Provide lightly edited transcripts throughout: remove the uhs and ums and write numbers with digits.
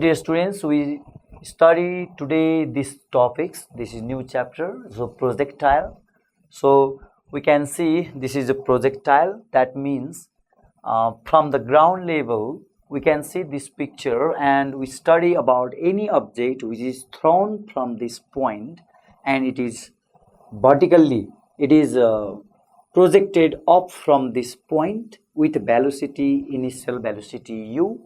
Dear students, we study today these topics. This is new chapter, so projectile. So we can see this is a projectile. That means from the ground level, we can see this picture and we study about any object which is thrown from this point and it is vertically, it is projected up from this point with velocity, initial velocity u,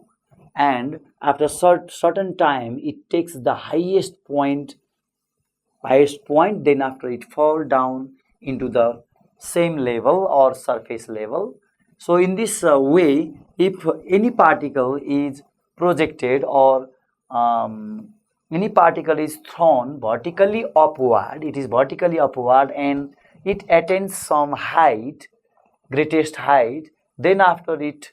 and after certain time it takes the highest point, then after it fall down into the same level or surface level. So in this way, if any particle is projected or any particle is thrown vertically upward, it is vertically upward and it attains some height, greatest height, then after it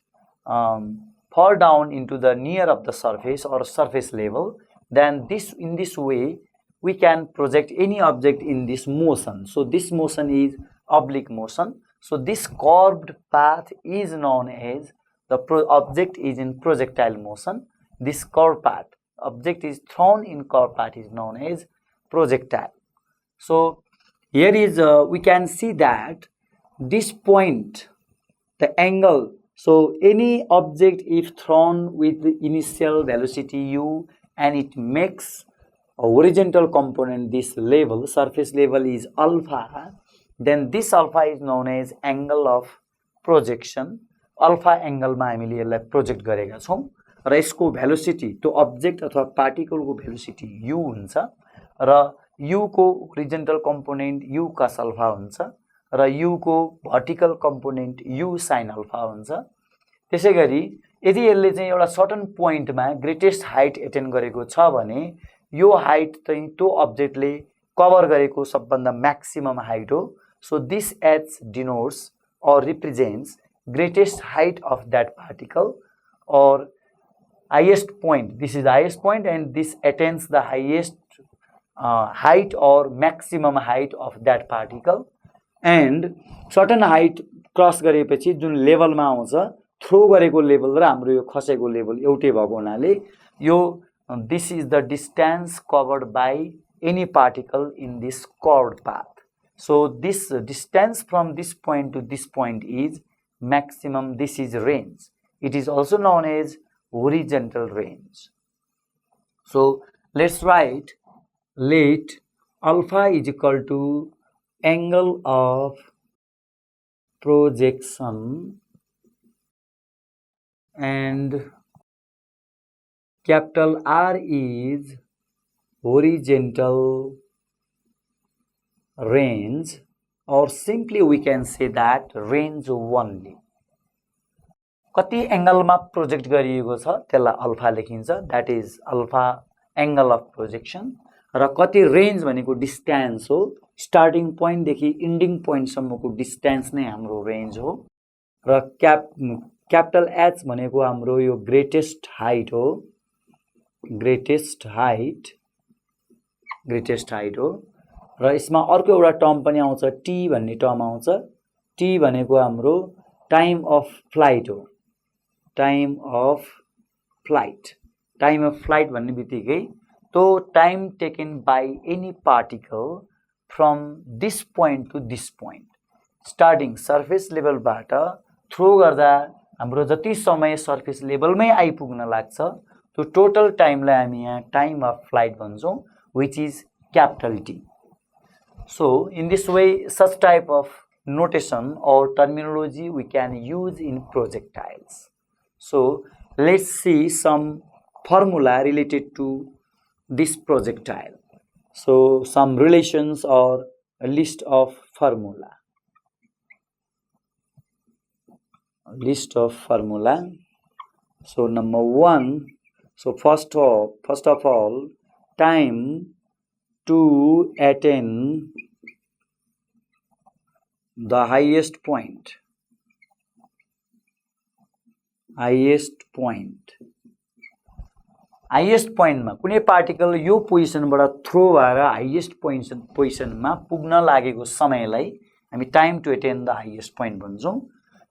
fall down into the near of the surface or surface level, then in this way we can project any object in this motion. So this motion is oblique motion. So this curved path is known as the object is in projectile motion. This curved path, object is thrown in curved path, is known as projectile. So here is we can see that this point, the angle. So any object if thrown with the initial velocity u and it makes a horizontal component, this level, surface level is alpha, then this alpha is known as angle of projection. Alpha angle मा हामीले यसलाई project गरेका छौं र यसको velocity, त्यो object अथवा particle को velocity u हुन्छ र u को होरिजोन्टल कम्पोनेन्ट u cos अल्फा हुन्छ र u को vertical component u sin alpha हुन्छ। त्यसैगरी यदि यसले चाहिँ एउटा सर्टन पोइन्टमा ग्रेटेस्ट हाइट एटेन गरेको छ भने यो हाइट चाहिँ त्यो अब्जेक्टले कभर गरेको सबभन्दा म्याक्सिमम हाइट हो। So this h denotes or represents greatest height of that particle or highest point. This is the highest point and this attains the highest height or maximum height of that particle. And certain height cross गरेपछि जुन लेभलमा आउँछ, throw गरेको level र हाम्रो यो खसेको level एउटै भएको हुनाले यो this is the distance covered by any particle in this curved path. So this distance from this point to this point is maximum. This is range. It is also known as horizontal range. So let's write, let alpha is equal to angle of projection and capital R is horizontal range, or simply we can say that range only. कति एंगलमा project गरिएको छ त्यसलाई alpha लेखिन्छ, that is alpha angle of projection, र कति range भनेको distance हो, starting point देखि ending point सम्मको डिस्टेन्स नै हाम्रो रेंज हो, र क्यापिटल एच भनेको हाम्रो यो ग्रेटेस्ट हाइट हो, ग्रेटेस्ट हाइट हो, र यसमा अर्को एउटा टर्म पनि आउँछ, टी भन्ने टर्म आउँछ। टी भनेको हाम्रो टाइम अफ फ्लाइट हो, टाइम अफ फ्लाइट भन्ने बित्तिकै तो time taken by any particle from this point to this point, starting surface लेभलबाट थ्रो गर्दा हाम्रो जति समय सर्फेस लेभलमै आइपुग्न लाग्छ त्यो टोटल टाइमलाई हामी यहाँ टाइम अफ फ्लाइट भन्छौं, which is capital T. So in this way, such type of notation or terminology we can use in projectiles. So let's see some formula related to this projectile. So some relations or a list of formula. So number one, so first of all, time to attain the highest point. Highest point मा कुनै particle यो पोजिसनबाट throw भएर highest पोजिसनमा पुग्न लागेको समयलाई हामी time to attain the highest point भन्छौं.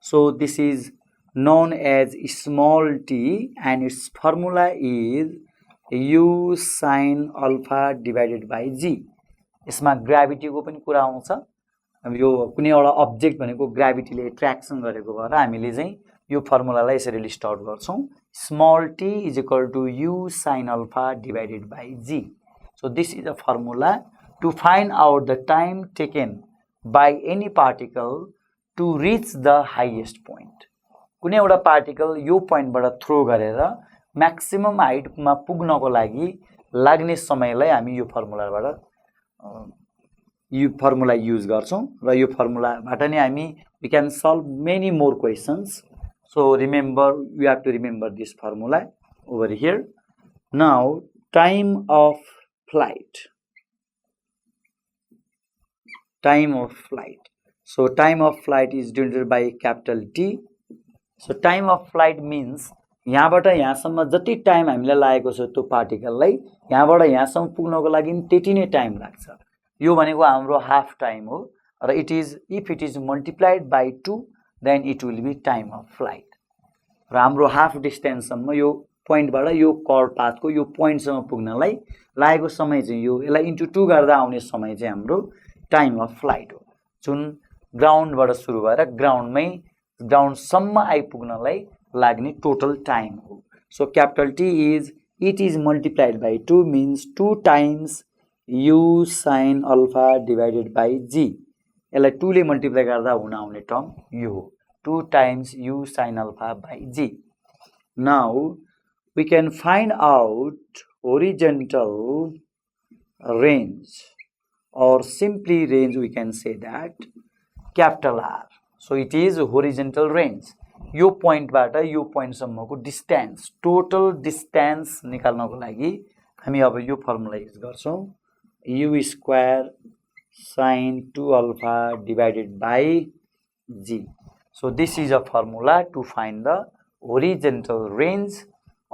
So this is known as small t and its formula is u sin alpha divided by g यसमा ग्राभिटीको पनि कुरा आउँछ अब यो कुनै एउटा अब्जेक्ट भनेको ग्राभिटीले ट्र्याक्सन गरेको भएर हामीले चाहिँ यो फर्मुलालाई यसरी लिस्ट आउट गर्छौं small t is equal to u sin alpha divided by g so this is a formula to find out the time taken by any particle to reach the highest point कुनै एउटा particle यो पोइन्टबाट throw गरेर maximum हाइटमा पुग्नको लागि लाग्ने समयलाई हामी यो formula use गर्छौं र यो फर्मुलाबाट नै हामी we can solve many more questions so remember you have to remember this formula over here now time of flight so time of flight is denoted by capital T so time of flight means यहाँबाट यहाँसम्म जति time हामीले लागेको छ त्यो पार्टिकललाई यहाँबाट यहाँसम्म पुग्नको लागि त्यति नै टाइम लाग्छ यो भनेको हाम्रो हाफ टाइम हो र it is if it is multiplied by 2 then it will be time of flight र हाम्रो हाफ डिस्टेन्स सम्म यो पोइन्टबाट यो कर्व पाथको यो पोइन्टसम्म पुग्नलाई लागेको समय चाहिँ यो यसलाई इन्टु 2 गर्दा आउने समय चाहिँ हाम्रो टाइम अफ फ्लाइट हो जुन ग्राउन्डबाट सुरु भएर ग्राउन्डसम्म आइपुग्नलाई लाग्ने टोटल टाइम हो सो capital T is it is multiplied by 2 means 2 times u sin alpha divided by g यसलाई 2 ले मल्टिप्लाई गर्दा हुन आउने टर्म यो हो 2 times u sin alpha by g now we can find out horizontal range or simply range we can say that capital R so it is horizontal range यो पोइन्टबाट यो पोइन्टसम्मको डिस्टेन्स टोटल डिस्टेन्स निकाल्नको लागि हामी अब यो फर्मुला युज गर्छौं u square sin 2 alpha divided by g so this is a formula to find the horizontal range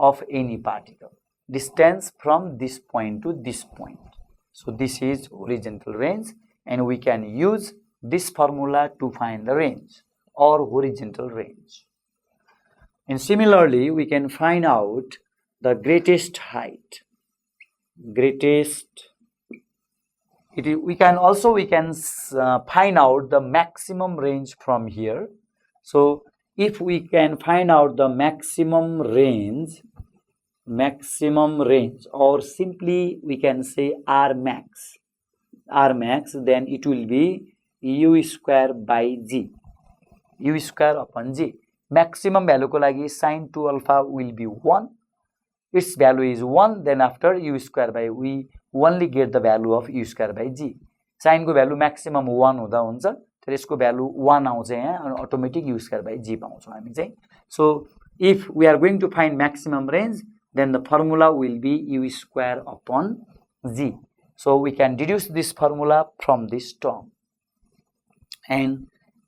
of any particle distance from this point to this point so this is horizontal range and we can use this formula to find the range or horizontal range. And similarly, we can find out the greatest height. We can find out the maximum range from here. So if we can find out the maximum range or simply we can say R max, then it will be u square by g u square upon g maximum value ko lagi sin 2 alpha will be 1 its value is 1 then after u square by we only get the value of u square by g sin को value maximum 1 हुँदा हुन्छ तर यसको value 1 आउँछ यहाँ अनि automatic u square by g पाउँछौं हामी चाहिँ so if we are going to find maximum range then the formula will be u square upon g so we can deduce this formula from this term and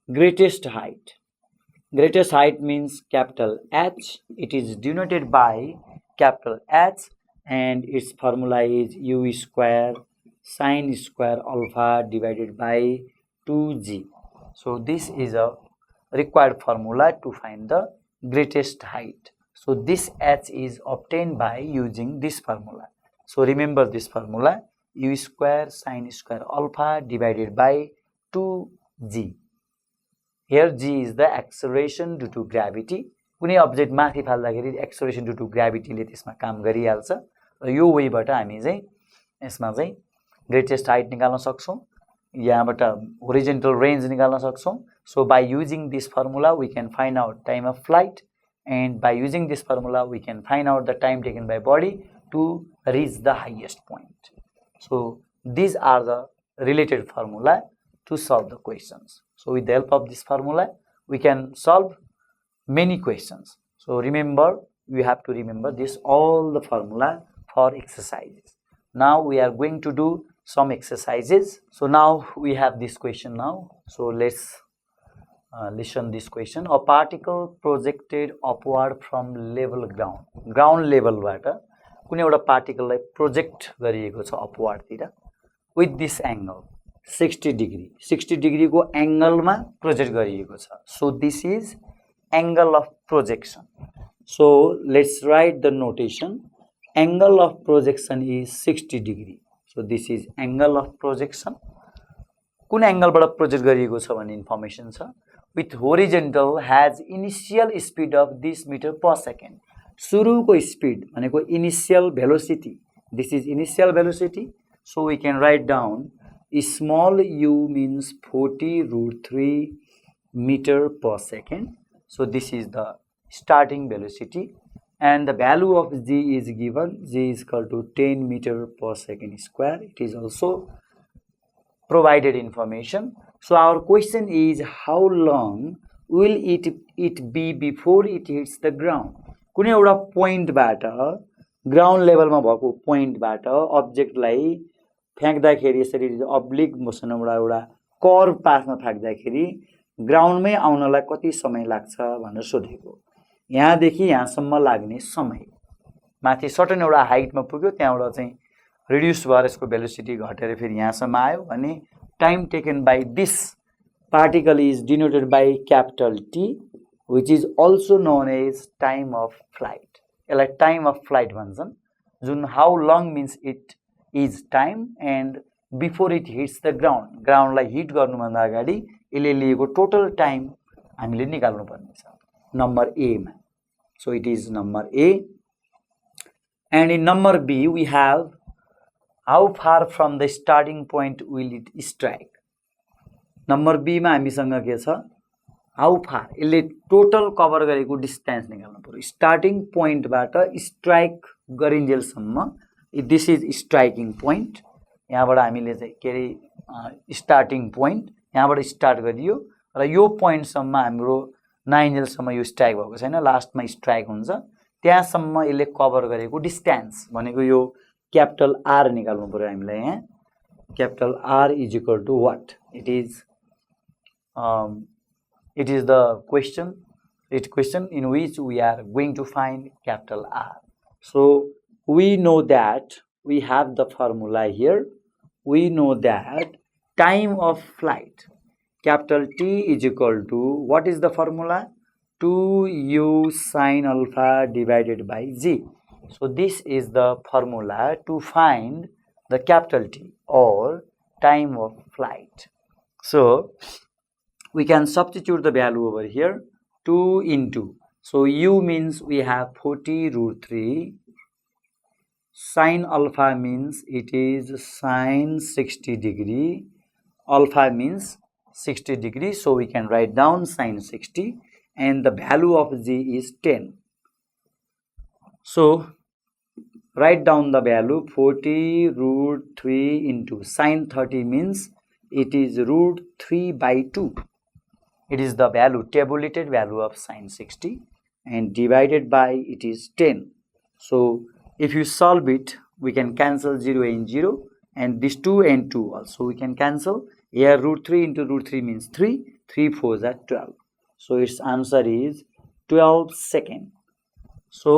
greatest height means capital H it is denoted by capital H and its formula is u square sin square alpha divided by 2g so this is a required formula to find the greatest height so this H is obtained by using this formula so remember this formula u square sin square alpha divided by 2g here g is the acceleration due to gravity कुनै object माथि फाल्दाखेरि acceleration due to gravity ले त्यसमा काम गरिहाल्छ र यो वेबाट हामी चाहिँ यसमा चाहिँ greatest height निकाल्न सक्छौं यहाँबाट horizontal range निकाल्न सक्छौं so by using this formula we can find out time of flight and by using this formula we can find out the time taken by body to reach the highest point so these are the related formula to solve the questions so with the help of this formula we can solve many questions so remember you have to remember this all the formula for exercises now we are going to do some exercises so now we have this question now so let's listen this question a particle projected upward from level ground level बाट कुनै एउटा particle लाई project गरिएको छ upward तिर with this angle 60 degree को angle मा project गरिएको छ so this is angle of projection so let's write the notation angle of projection is 60 degree. So this is angle of projection. कुन एंगलबाट project गरिएको छ भन्ने इन्फर्मेसन छ. With horizontal has initial speed of this meter per second. सुरुको speed भनेको initial velocity. This is initial velocity. So we can write down small u means 40 root 3 meter per second. So this is the starting velocity. And the value of g is given. G is equal to 10 meter per second square. It is also provided information. So our question is, how long will it be before it hits the ground? कुनै एउटा पोइन्टबाट ground लेभलमा भएको पोइन्टबाट अब्जेक्टलाई फ्याक्दाखेरि यसरी oblique मोसनबाट एउटा curve पाथमा फ्याक्दाखेरि ग्राउन्डमै आउनलाई कति समय लाग्छ भनेर सोधेको. यहाँदेखि यहाँसम्म लाग्ने समय माथि सर्टेन एउटा हाइटमा पुग्यो, त्यहाँबाट चाहिँ रिड्युस भएर यसको भेलोसिटी घटेर फेरि यहाँसम्म आयो भने time taken by this particle is denoted by capital T, which is also known as time of flight. यसलाई टाइम अफ फ्लाइट भन्छन्, जुन how long means it is time and before it hits the ground. ग्राउन्डलाई hit गर्नुभन्दा अगाडि यसले लिएको total time हामीले निकाल्नु पर्ने छ नम्बर एमा. So it is number A. And in number B we have how far from the starting point will it strike. Number B मा हामीसँग के छ, how far यसले टोटल कभर गरेको डिस्टेन्स निकाल्नु पर्यो स्टार्टिङ पोइन्टबाट स्ट्राइक गरिन्जेलसम्म. This is striking point. यहाँबाट हामीले चाहिँ के अरे स्टार्टिङ पोइन्ट यहाँबाट स्टार्ट गरियो र यो पोइन्टसम्म हाम्रो नआइन्जेलसम्म यो स्ट्राइक भएको छैन, लास्टमा स्ट्राइक हुन्छ. त्यहाँसम्म यसले कभर गरेको डिस्टेन्स भनेको यो क्यापिटल आर निकाल्नु पर्यो हामीलाई. यहाँ capital R is equal to what? It is the question in which we are going to find capital R. So we know that we have the formula here. We know that time of flight capital T is equal to, what is the formula? 2u sin alpha divided by g. So this is the formula to find the capital T or time of flight. So we can substitute the value over here. 2 into, so u means we have 40 root 3. Sin alpha means it is sin 60 degree. Alpha means 60 degrees, so we can write down sin 60 and the value of g is 10. So write down the value 40 root 3 into sin 30 means it is root 3 by 2. It is the value, tabulated value of sin 60 and divided by it is 10. So if you solve it, we can cancel 0 and 0 and this 2 and 2 also we can cancel. Here root 3 into root 3 means 3. 3 4s are 12. So its answer is 12 seconds. So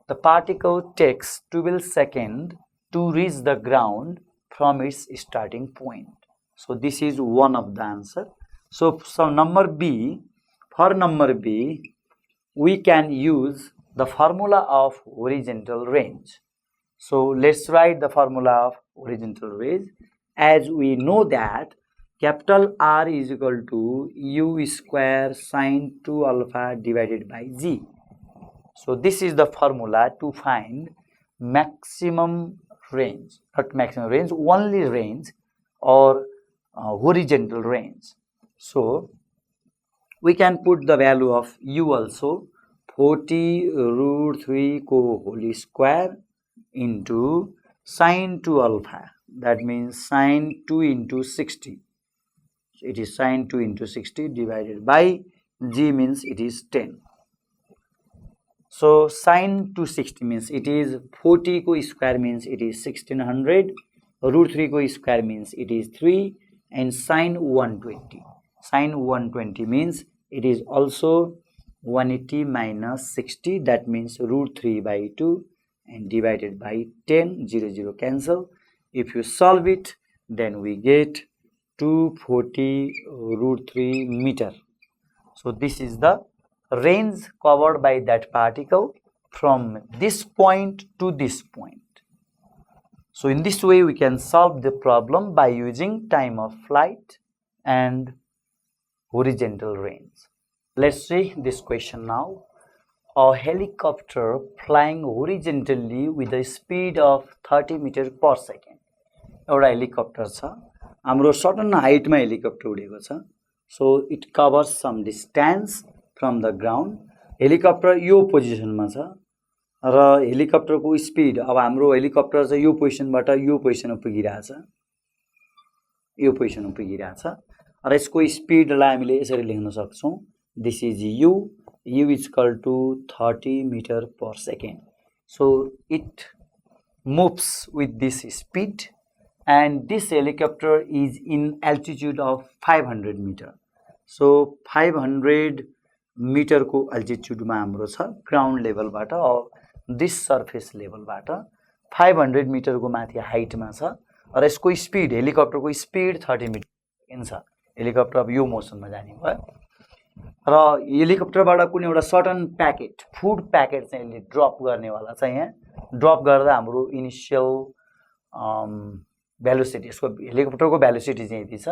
the particle takes 12 seconds to reach the ground from its starting point. So this is one of the answer. So number B, for number B, we can use the formula of horizontal range. So let's write the formula of horizontal range. As we know that capital R is equal to u square sin 2 alpha divided by g. So this is the formula to find maximum range, not maximum range, only range or horizontal range. So we can put the value of u also, 40 root 3 को whole square into sin 2 alpha. That means sin 2 into 60. It is sin 2 into 60 divided by g means it is 10. So sin 260 means it is 40 ko square means it is 1600, root 3 ko square means it is 3 and sin 120. Sin 120 means it is also 180 minus 60, that means root 3 by 2 and divided by 10, 0 0 cancel. If you solve it, then we get 240 root 3 meter. So this is the range covered by that particle from this point to this point. So in this way, we can solve the problem by using time of flight and horizontal range. Let's see this question now. A helicopter flying horizontally with a speed of 30 meters per second. एउटा helicopter छ, हाम्रो certain हाइटमा helicopter उडेको छ. So it covers some distance from the ground. Helicopter यो पोजिसनमा छ र हेलिकप्टरको speed, अब हाम्रो हेलिकप्टर चाहिँ यो पोजिसनबाट यो पोजिसनमा पुगिरहेछ, यो पोजिसनमा पुगिरहेछ र यसको स्पिडलाई हामीले यसरी लेख्न सक्छौँ. This is you. U is equal to 30 meter per second. So it moves with this speed, and this helicopter is in altitude of 500 meter. So 500 meter को altitude मा हाम्रो छ ground level बाट, this surface level बाट 500 meter को माथि height मा छ र यसको speed, हेलिकप्टर को speed 30 meter per second छ. हेलिकप्टर अब यो मोसन मा जाने भयो र हेलिकप्टरबाट कुनै एउटा सर्टन प्याकेट, फुड प्याकेट चाहिँ यसले ड्रप गर्नेवाला छ. यहाँ ड्रप गर्दा हाम्रो इनिसियल भेलोसिटी, यसको हेलिकप्टरको भेलोसिटी चाहिँ यति छ.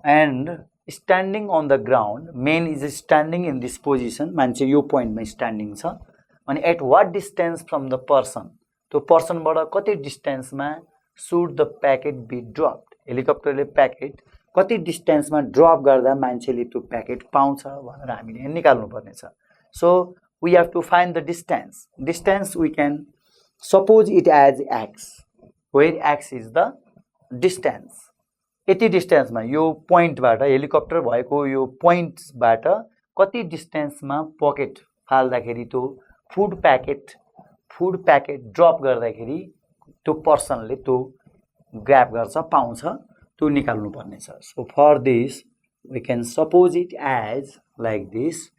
And standing on the ground, man is standing in this position, मान्छे यो पोइन्टमा स्ट्यान्डिङ छ. अनि at what distance from the person, त्यो पर्सनबाट कति डिस्टेन्समा should the packet be dropped, हेलिकप्टरले प्याकेट कति डिस्टेन्समा ड्रप गर्दा मान्छेले त्यो प्याकेट पाउँछ भनेर हामीले निकाल्नु पर्ने छ. So we have to find the distance. Distance we can suppose it as x, where x is the distance. यति डिस्टेन्समा यो पोइन्टबाट, हेलिकप्टर भएको यो पोइन्टबाट कति डिस्टेन्समा पकेट फाल्दाखेरि त्यो फुड प्याकेट ड्रप गर्दाखेरि त्यो पर्सनले त्यो ग्र्याब गर्छ, पाउँछ, to निकाल्नु पर्ने छ. So for this we can suppose it as like this.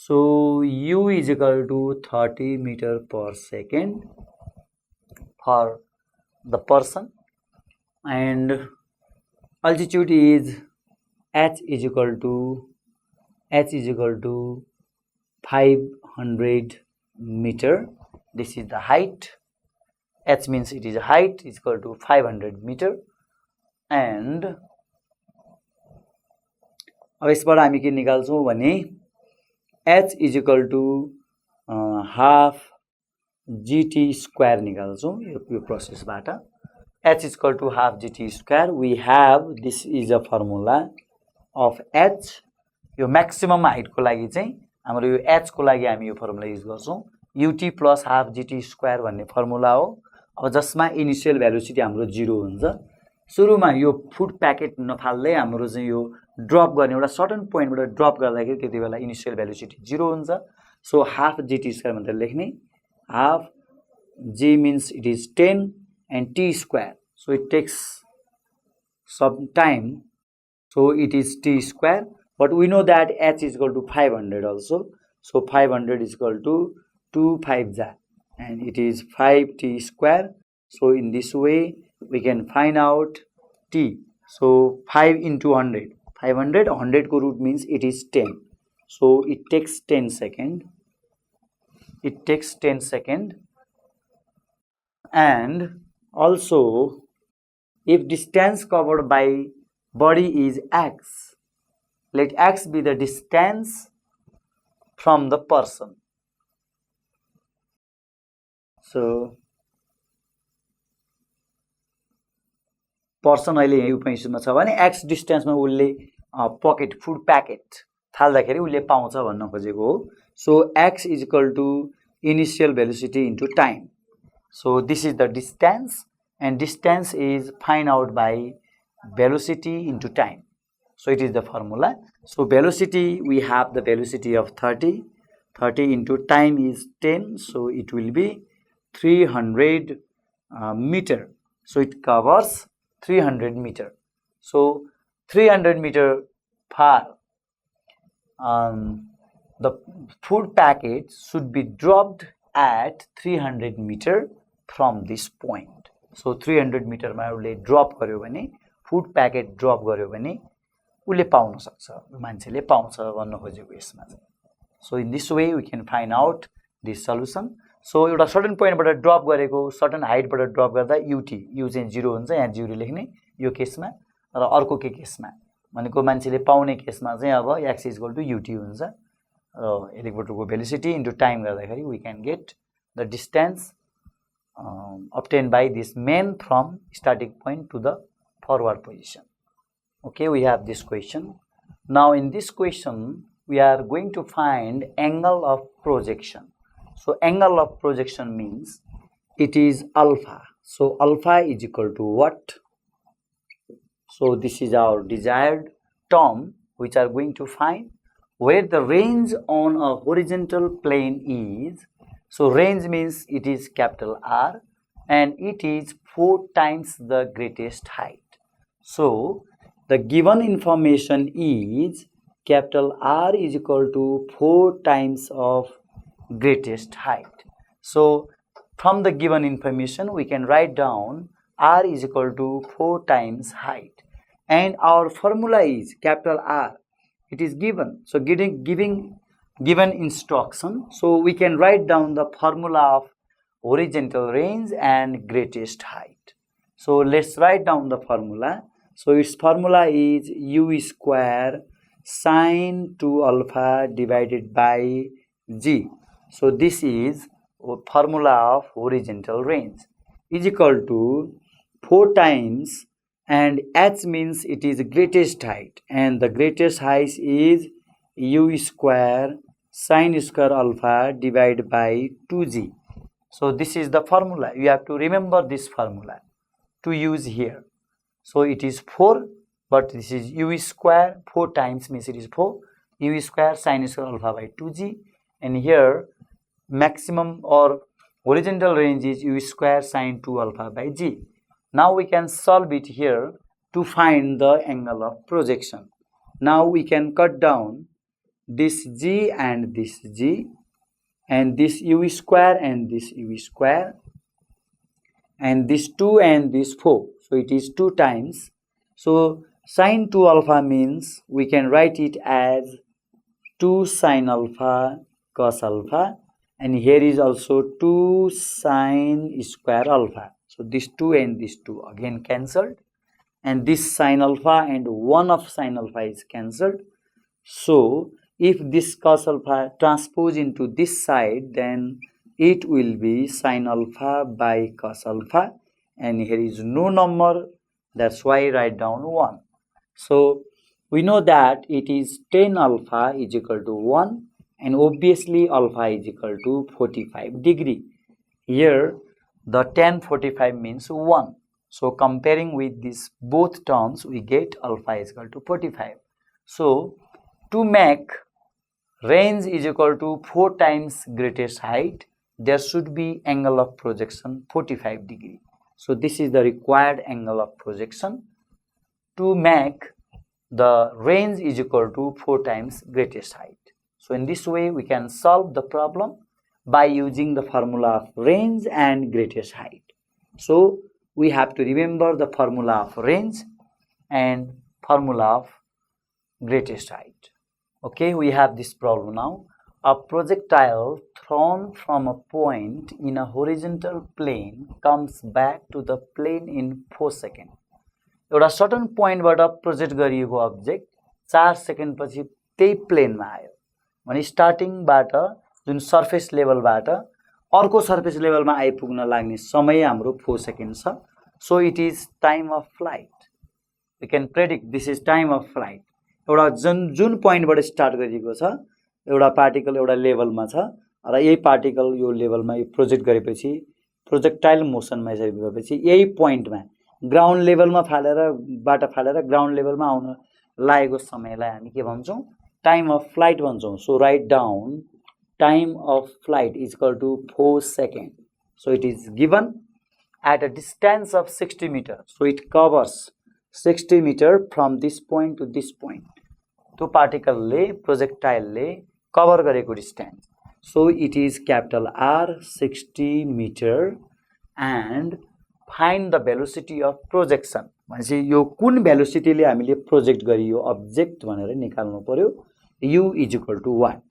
So u is equal to 30 meter per second for the person, and altitude is h is equal to 500 meter. This is the height. H means it is height is equal to 500 meter. And अब यसबाट हामी के निकाल्छौँ भने h is equal to half gt square निकाल्छौँ यो प्रोसेसबाट. h is equal to half gt square. We have, this is a formula of h. यो maximum हाइटको लागि चाहिँ हाम्रो यो h को लागि हामी यो फर्मुला युज गर्छौँ, ut plus half gt square भन्ने फर्मुला हो. अब जसमा इनिशियल भेलोसिटी हाम्रो 0 हुन्छ. सुरुमा यो फुड प्याकेट नफाल्दै हाम्रो चाहिँ यो ड्रप गर्ने एउटा सर्टन पोइन्टबाट ड्रप गर्दाखेरि त्यति बेला इनिशियल भेलोसिटी 0 हुन्छ. सो हाफ gt स्क्वायर भनेर लेख्ने. Half g means it is 10 and t square, so it takes some time, so it is t square, but we know that h is equal to 500 also. So 500 is equal to 2 5 ja, and it is 5t square. So in this way we can find out t. So 5 into 100, 500, 100 ko root means it is 10. So it takes 10 second. It takes 10 second. And also, if distance covered by body is x, let x be the distance from the person. So person अहिले यही पोजिसनमा छ भने x डिस्टेन्समा उसले pocket food packet फाल्दाखेरि उसले पाउँछ भन्न खोजेको हो. So x is equal to initial velocity into time. So this is the distance, and distance is find out by velocity into time. So it is the formula. So velocity, we have the velocity of 30 into time is 10. So it will be 300 meter. So it covers 300 meter. So 300 meter far, the food packet should be dropped at 300 meter from this point. So 300 meter मा उसले drop गर्यो भने, food packet drop गर्यो भने उसले pound सक्छ, मान्छेले पाउँछ भन्न खोजेको यसमा चाहिँ. So in this way we can find out this solution. So एउटा सर्टेन पोइन्टबाट ड्रप गरेको सर्टेन हाइटबाट ड्रप गर्दा युटी यु चाहिँ 0 हुन्छ यहाँ 0 लेख्ने यो केसमा र अर्को के केसमा भनेको मान्छेले पाउने केसमा चाहिँ अब x = युटी हुन्छ र हेलिकप्टरको भेलोसिटी इन्टु टाइम गर्दाखेरि we can get the distance obtained by this man from static point to the forward position. Okay, we have this question. Now in this question we are going to find angle of projection. So angle of projection means it is alpha. So alpha is equal to what? So this is our desired term which are going to find where the range on a horizontal plane is. So range means it is capital R and it is 4 times the greatest height. So the given information is capital R is equal to 4 times of greatest height. So from the given information we can write down R is equal to 4 times height and our formula is capital R. It is given. So given instruction, so we can write down the formula of horizontal range and greatest height. So let's write down the formula. So its formula is u square sine 2 alpha divided by g. So this is formula of horizontal range is equal to 4 times and h means it is greatest height and the greatest height is u square sine square alpha divided by 2g. So this is the formula. You have to remember this formula to use here. So it is 4 but this is u square 4 times means it is 4 u square sine square alpha by 2g and here maximum or horizontal range is u square sine 2 alpha by g. Now we can solve it here to find the angle of projection. Now we can cut down this g and this g and this u square and this u square and this 2 and this 4. So it is 2 times. So sine 2 alpha means we can write it as 2 sine alpha cos alpha and here is also 2 sine square alpha. So this 2 and this 2 again cancelled and this sine alpha and 1 of sine alpha is cancelled. So if this cos alpha transpose into this side then it will be sine alpha by cos alpha and here is no number, that's why I write down 1. So we know that it is tan alpha is equal to 1 and obviously alpha is equal to 45 degree. Here the tan 45 means 1. So comparing with these both terms we get alpha is equal to 45. So to make range is equal to 4 times greatest height there should be angle of projection 45 degree. So this is the required angle of projection to make the range is equal to 4 times greatest height. So in this way we can solve the problem by using the formula of range and greatest height. So we have to remember the formula of range and formula of greatest height. Okay, we have this problem now. A projectile thrown from a point in a horizontal plane comes back to the plane in 4 seconds. एउटा certain पोइन्टबाट project गरिएको object 4 second पछि त्यही प्लेनमा आयो भने स्टार्टिङबाट जुन surface लेभलबाट अर्को surface लेभलमा आइपुग्न लाग्ने समय हाम्रो 4 सेकेन्ड छ. So it is time of flight. We can predict this is time of flight. एउटा जुन पोइन्टबाट स्टार्ट गरिएको छ एउटा पार्टिकल एउटा लेभलमा छ र यही पार्टिकल यो लेभलमा प्रोजेक्ट गरेपछि प्रोजेक्टाइल मोसनमा गएपछि यही पोइन्टमा ग्राउन्ड लेभलमा फालेर ग्राउन्ड लेभलमा आउन लागेको समयलाई हामी के भन्छौँ टाइम अफ फ्लाइट भन्छौँ. So write down time of flight is equal to 4 second. So it is given at a distance of 60 meters. So it covers 60 meters from this point to this point. तो particle ले projectile ले cover गरेको distance. So it is capital R 60 meter and find the velocity of projection. भनेपछि यो कुन velocity ले हामीले project गरियो object भनेर निकाल्नु पर्यो. U is equal to what?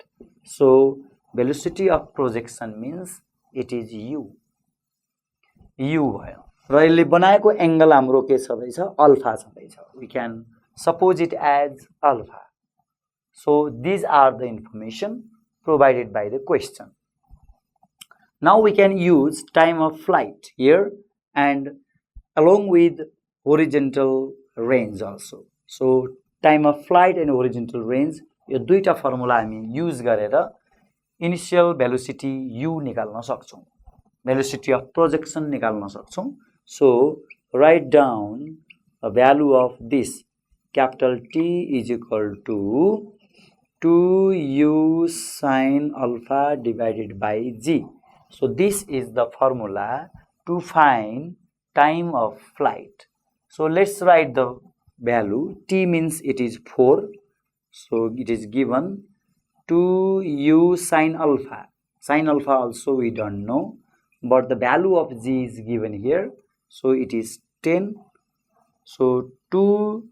So velocity of projection means it is u भयो र यसले बनाएको एंगल हाम्रो के छँदैछ अल्फा छँदैछ we can suppose it as alpha. So these are the information provided by the question. Now we can use time of flight here and along with horizontal range also. So time of flight and horizontal range यो दुईटा formula हामी use गरेर initial velocity u निकाल्न सक्छौं velocity of projection निकाल्न सक्छौं. So write down a value of this capital T is equal to 2u sin alpha divided by g. So this is the formula to find time of flight. So let's write the value. T means it is 4. So it is given 2u sin alpha. Sin alpha also we don't know, but the value of g is given here. So it is 10. So 2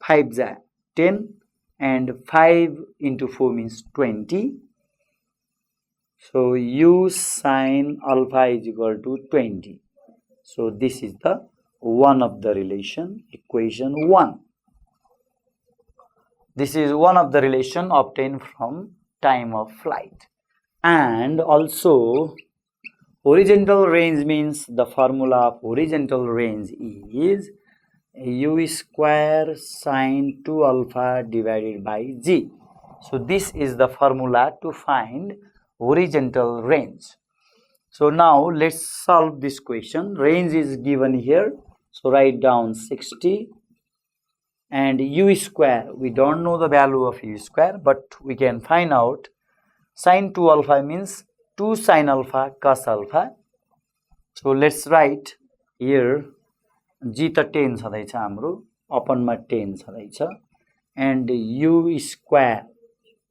5s are 10 and 5 into 4 means 20. So u sin alpha is equal to 20. So this is the one of the relation, equation 1. This is one of the relation obtained from time of flight. And also horizontal range means the formula of horizontal range is u square sin 2 alpha divided by g. So this is the formula to find horizontal range. So now let's solve this question. Range is given here. So write down 60 and u square. We don't know the value of u square, but we can find out sin 2 alpha means 2 sin alpha cos alpha. So let's write here g त 10 छँदैछ हाम्रो अपन मा 10 छँदैछ and u square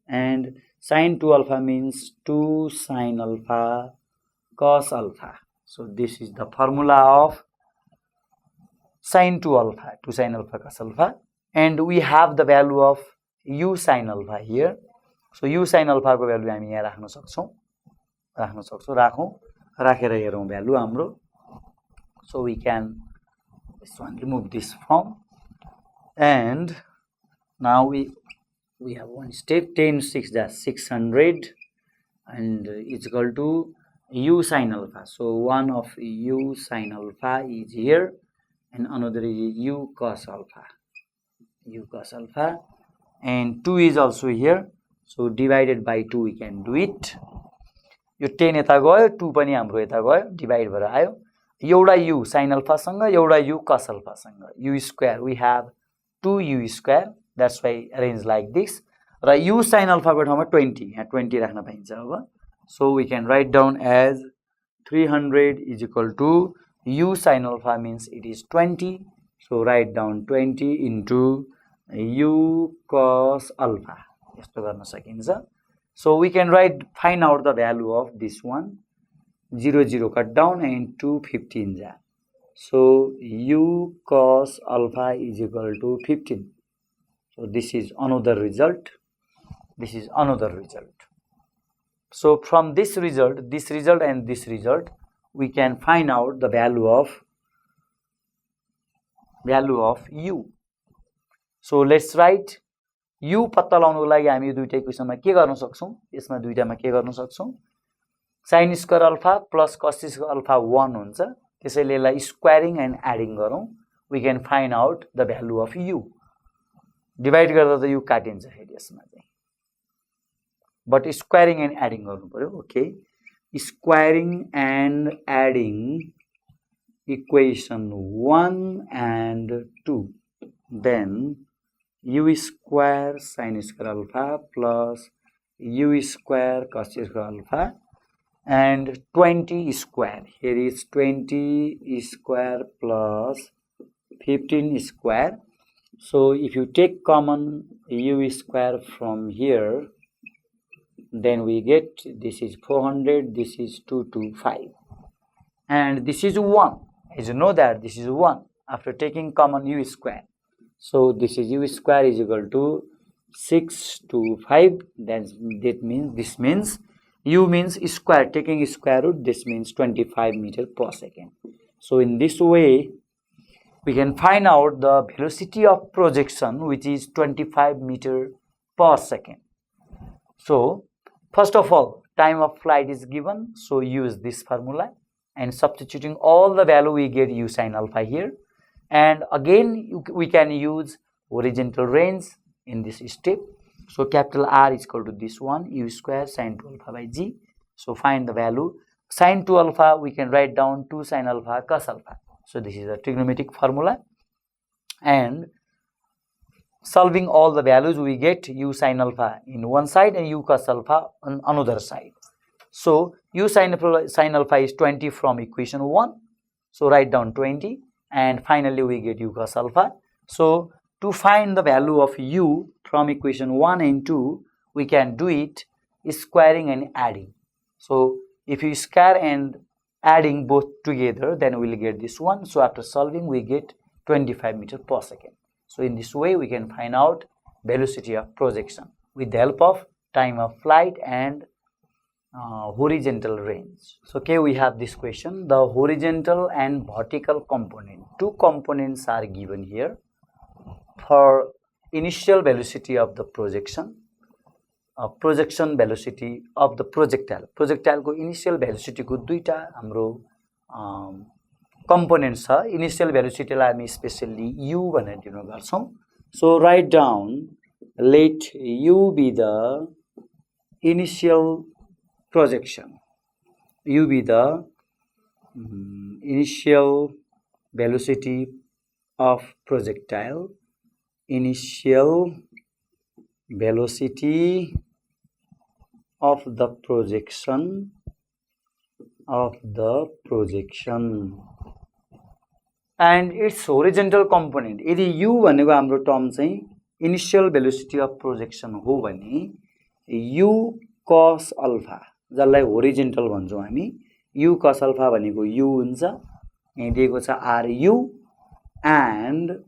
and sin 2 alpha means 2 sin alpha cos alpha. So this is the formula of sin 2 alpha, 2 sin alpha cos alpha, and we have the value of u sin alpha here. So u sin alpha को value हामी यहाँ राख्न सक्छौं राखौं राखेर हेरौं value हाम्रो. So we can this one remove this from, and now we have one step. 10 6 that's 600 and it's equal to u sin alpha. So one of u sin alpha is here and another is u cos alpha, and 2 is also here. So divided by 2 we can do it. यो 10 यता गयो 2 पनि हाम्रो यता गयो divide भएर आयो. एउटा u sin alpha सँग एउटा u cos alpha सँग u square we have 2u square, that's why arrange like this. Raw u sin alpha को ठाउँमा 20 यहाँ 20 राख्न पाइन्छ अब. So we can write down as 300 is equal to u sin alpha means it is 20. So write down 20 into u cos alpha. यस्तो गर्न सकिन्छ. So we can find out the value of this one. 0 0 cut down and 2 15s are. So u cos alpha is equal to 15. So this is another result. So from this result and this result, we can find out the value of u. So let's write u पत्ता लगाउनको लागि हामी दुईटा इक्वेसनमा के गर्न सक्छौं. यसमा दुईटामा के गर्न सक्छौं. sin square alpha plus cos square alpha 1 हुन्छ. त्यसैले यसलाई स्क्वायरिङ एन्ड एडिङ गरौं. We can find out the value of u. Divide गर्दा त u काटिन्छ फेरि यसमा चाहिँ, but स्क्वायरिङ एन्ड एडिङ गर्नु पर्यो. Okay, squaring end adding equation 1 and 2, then u square sin square alpha plus u square cos square alpha and 20 square. Here is 20 square plus 15 square. So if you take common u square from here, then we get this is 400, this is 225, and this is 1. As you know that this is 1 after taking common u square. So this is u square is equal to 6 to 5, then this means u means square, taking square root, this means 25 meter per second. So in this way we can find out the velocity of projection, which is 25 meter per second. So first of all, time of flight is given, so use this formula, and substituting all the value we get u sin alpha here. And again we can use horizontal range in this step. So capital R is equal to this one, u square sin 2 alpha by g. So find the value. Sin 2 alpha we can write down 2 sin alpha cos alpha. So this is a trigonometric formula, and solving all the values we get u sin alpha in one side and u cos alpha on another side. So u sin alpha is 20 from equation 1. So write down 20, and finally we get u cos alpha. So to find the value of u from equation 1 and 2, we can do it squaring and adding. So if you square and adding both together, then we will get this one. So after solving we get 25 meter per second. So in this way we can find out velocity of projection with the help of time of flight and horizontal range. So okay, we have this question. The horizontal and vertical component, two components are given here for initial velocity of the projection, projection velocity of the projectile. Projectile को initial velocity को दुईटा हाम्रो components छ. Initial velocity लाई हामी specially u भनेर दिने गर्छौं. So write down, let u be the initial projection. U be the initial velocity of projectile. Initial velocity of the projection and its horizontal component. यदि u भनेको हाम्रो term चाहिँ initial velocity of projection हो भने u cos alpha, जसलाई horizontal भन्छौं हामी, u cos alpha भनेको u हुन्छ, यहाँ दिएको छ ru, and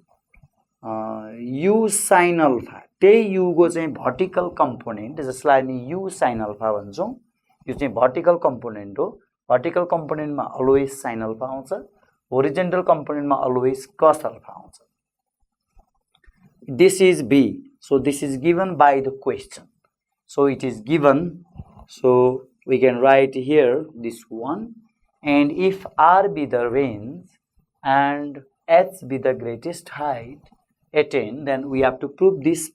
u sin alpha, त्यही u को चाहिँ vertical component, जसलाई हामी u sin alpha भन्छौं, यो चाहिँ vertical component हो. Vertical component मा always sin alpha आउँछ, horizontal component मा always cos alpha आउँछ. This is B. So this is given by the question. So it is given, so we can write here this one, and if R be the range and H be the greatest height attained, then we have to prove this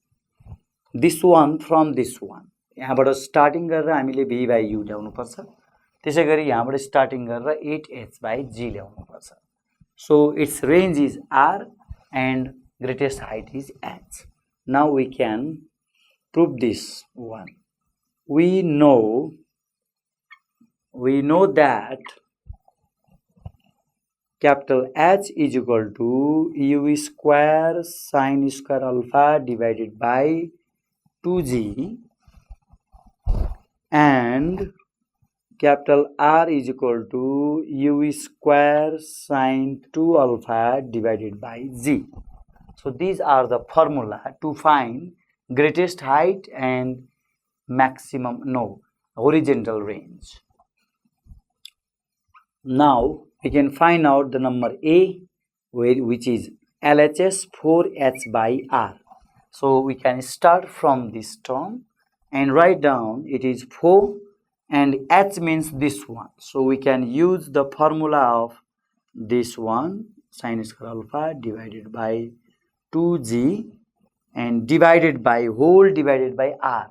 one from this one. यहाँबाट starting गरेर हामीले v by u ल्याउनु पर्छ. त्यसैगरी यहाँबाट starting गरेर 8h by g ल्याउनु पर्छ. So its range is R and greatest height is H. Now we can prove this one. We know that capital H is equal to u square sin square alpha divided by 2g, and capital R is equal to u square sin 2 alpha divided by g. So these are the formula to find greatest height and horizontal range. Now we can find out the number A, which is LHS 4h by R. So we can start from this term and write down it is 4 and h means this one. So we can use the formula of this one, sin square alpha divided by 2g and divided by R,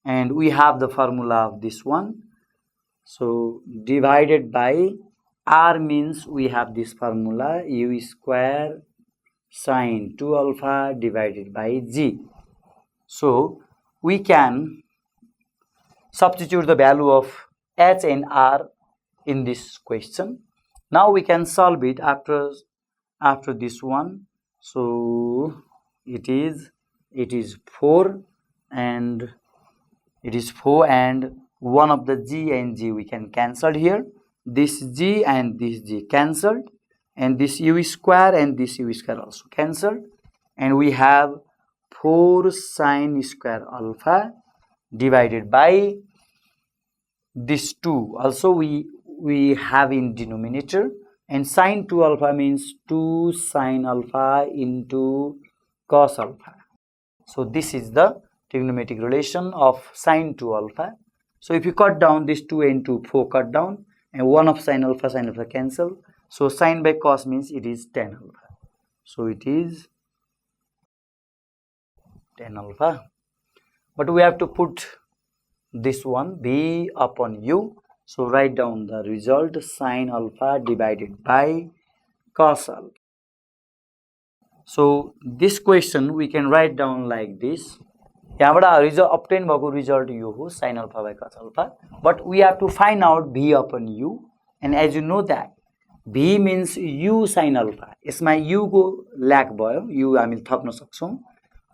and we have the formula of this one. So divided by R means we have this formula, u square sin 2 alpha divided by g. So we can substitute the value of h and r in this question. Now we can solve it after this one. So it is 4 and one of the g and g we can cancel here. This g and this g cancelled, and this u square and this u square also cancelled, and we have 4 sine square alpha divided by this 2. Also we have in denominator, and sine 2 alpha means 2 sine alpha into cos alpha. So this is the trigonometric relation of sine 2 alpha. So if you cut down this 2 into 4 cut down, and 1 of sine alpha cancel. So sine by cos means it is tan alpha. So it is tan alpha. But we have to put this one b upon u. So write down the result, sine alpha divided by cos alpha. So this question we can write down like this. यहाँबाट obtain भएको result यो हो sin alpha by cos alpha. But we have to find out b upon u, and as you know that b means u sin alpha. यसमा u को lack भयो, u हामीले थप्न सक्छौं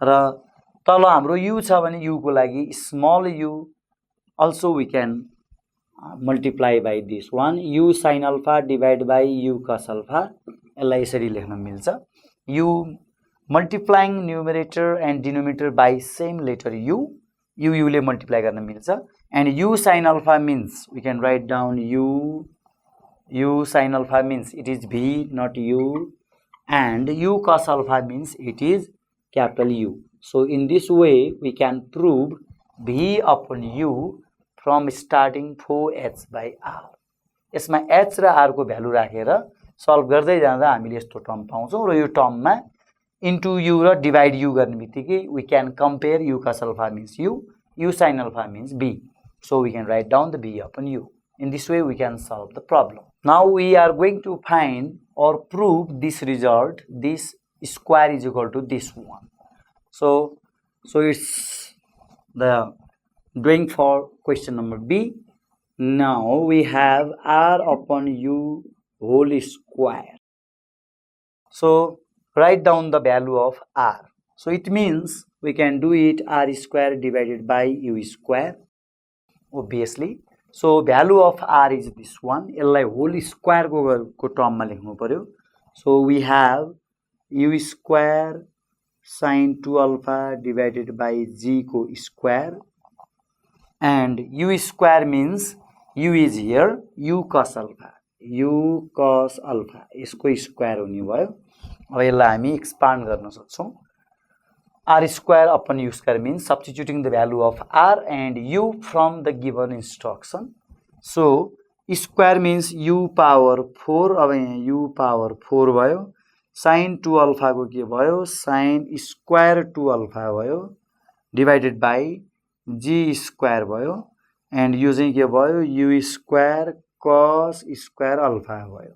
र तल हाम्रो u छ भने u को लागि small u. Also we can multiply by this one, u sin alpha divided by u cos alpha. यसलाई यसरी लेख्न मिल्छ. u multiplying numerator and denominator by same letter u ले multiply गर्न मिल्छ. And u sin alpha means we can write down u sin alpha means it is b, not u, and u cos alpha means it is capital U. So in this way we can prove b upon u from starting 4h by r. यसमा h र r को value राखेर solve गर्दै जाँदा हामीले यस्तो term पाउँछौं र यो टर्ममा into u र divide u गर्ने बित्तिकै we can compare u cos alpha means u sin alpha means b. So we can write down the b upon u. In this way we can solve the problem. Now we are going to find or prove this result, this square is equal to this one. So it's the doing for question number B. Now we have r upon u whole square. So write down the value of r. So it means we can do it r square divided by u square, obviously. So value of r is this one. यसलाई whole square को term मा लेख्नु पर्यो. So we have u square sin 2 alpha divided by g को square, and u square means u is here, u cos alpha यसको square हुने भयो. अब यसलाई हामी एक्सपान्ड गर्न सक्छौं. r square upon u square means substituting the value of r and u from the given instruction. So square means u power 4. अब यहाँ u power 4 भयो. sin 2 alpha को के भयो, sin square 2 alpha भयो divided by g square भयो, and यो चाहिँ के भयो, u square cos square alpha भयो.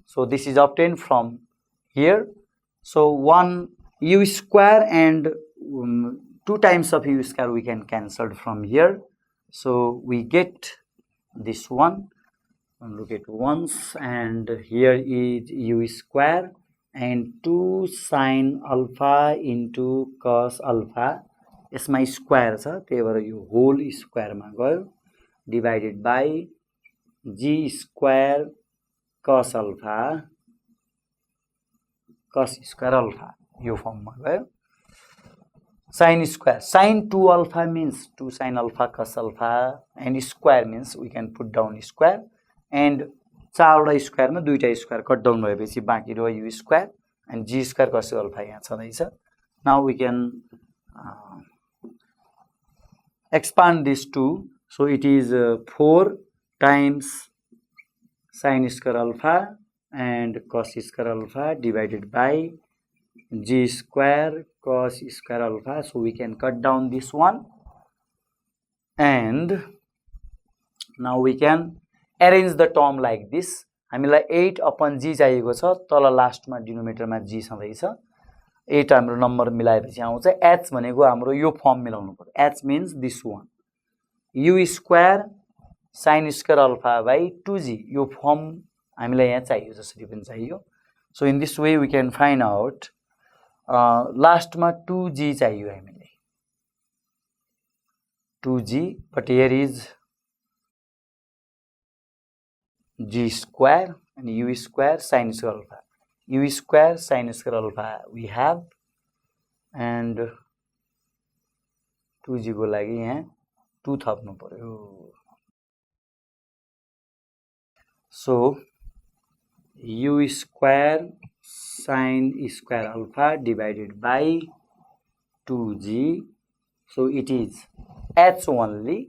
So this is obtained from here. So one u square and 2 times of u square we can cancel from here. So we get this one. Look at once, and here is u square and 2 sin alpha into cos alpha. यसमा square छ, त्यही भएर यो whole square मा गयो, divided by g square cos alpha यो फर्ममा गयो. sin square, sin 2 alpha means 2 sin alpha cos alpha, and square means we can put down square, and 4 वटा स्क्वायर मा 2 टा स्क्वायर कट डाउन भएपछि बाँकी रह्यो u square and g square cos alpha यहाँ छँदैछ. Now we can expand this to, so it is 4 times sin square alpha and cos square alpha divided by g square cos square alpha. So we can cut down this one, and now we can arrange the term like this. हामीलाई 8 upon g चाहिएको छ, तल लास्टमा डिनोमिनेटरमा g छँदैछ. 8 हाम्रो number मिलाएपछि आउँछ. h भनेको हाम्रो यो फर्म मिलाउनु पर्यो. h means this one, u square sin square alpha by 2g. Yo firm हामीलाई यहाँ चाहियो, जसरी पनि चाहियो. So in this way we can find out लास्टमा 2g चाहियो हामीलाई, 2g, but here is g square and u square sin square alpha. u square sin square alpha we have, and 2g को लागि यहाँ 2 थप्नु पर्यो so u square sin square alpha divided by 2g so it is h only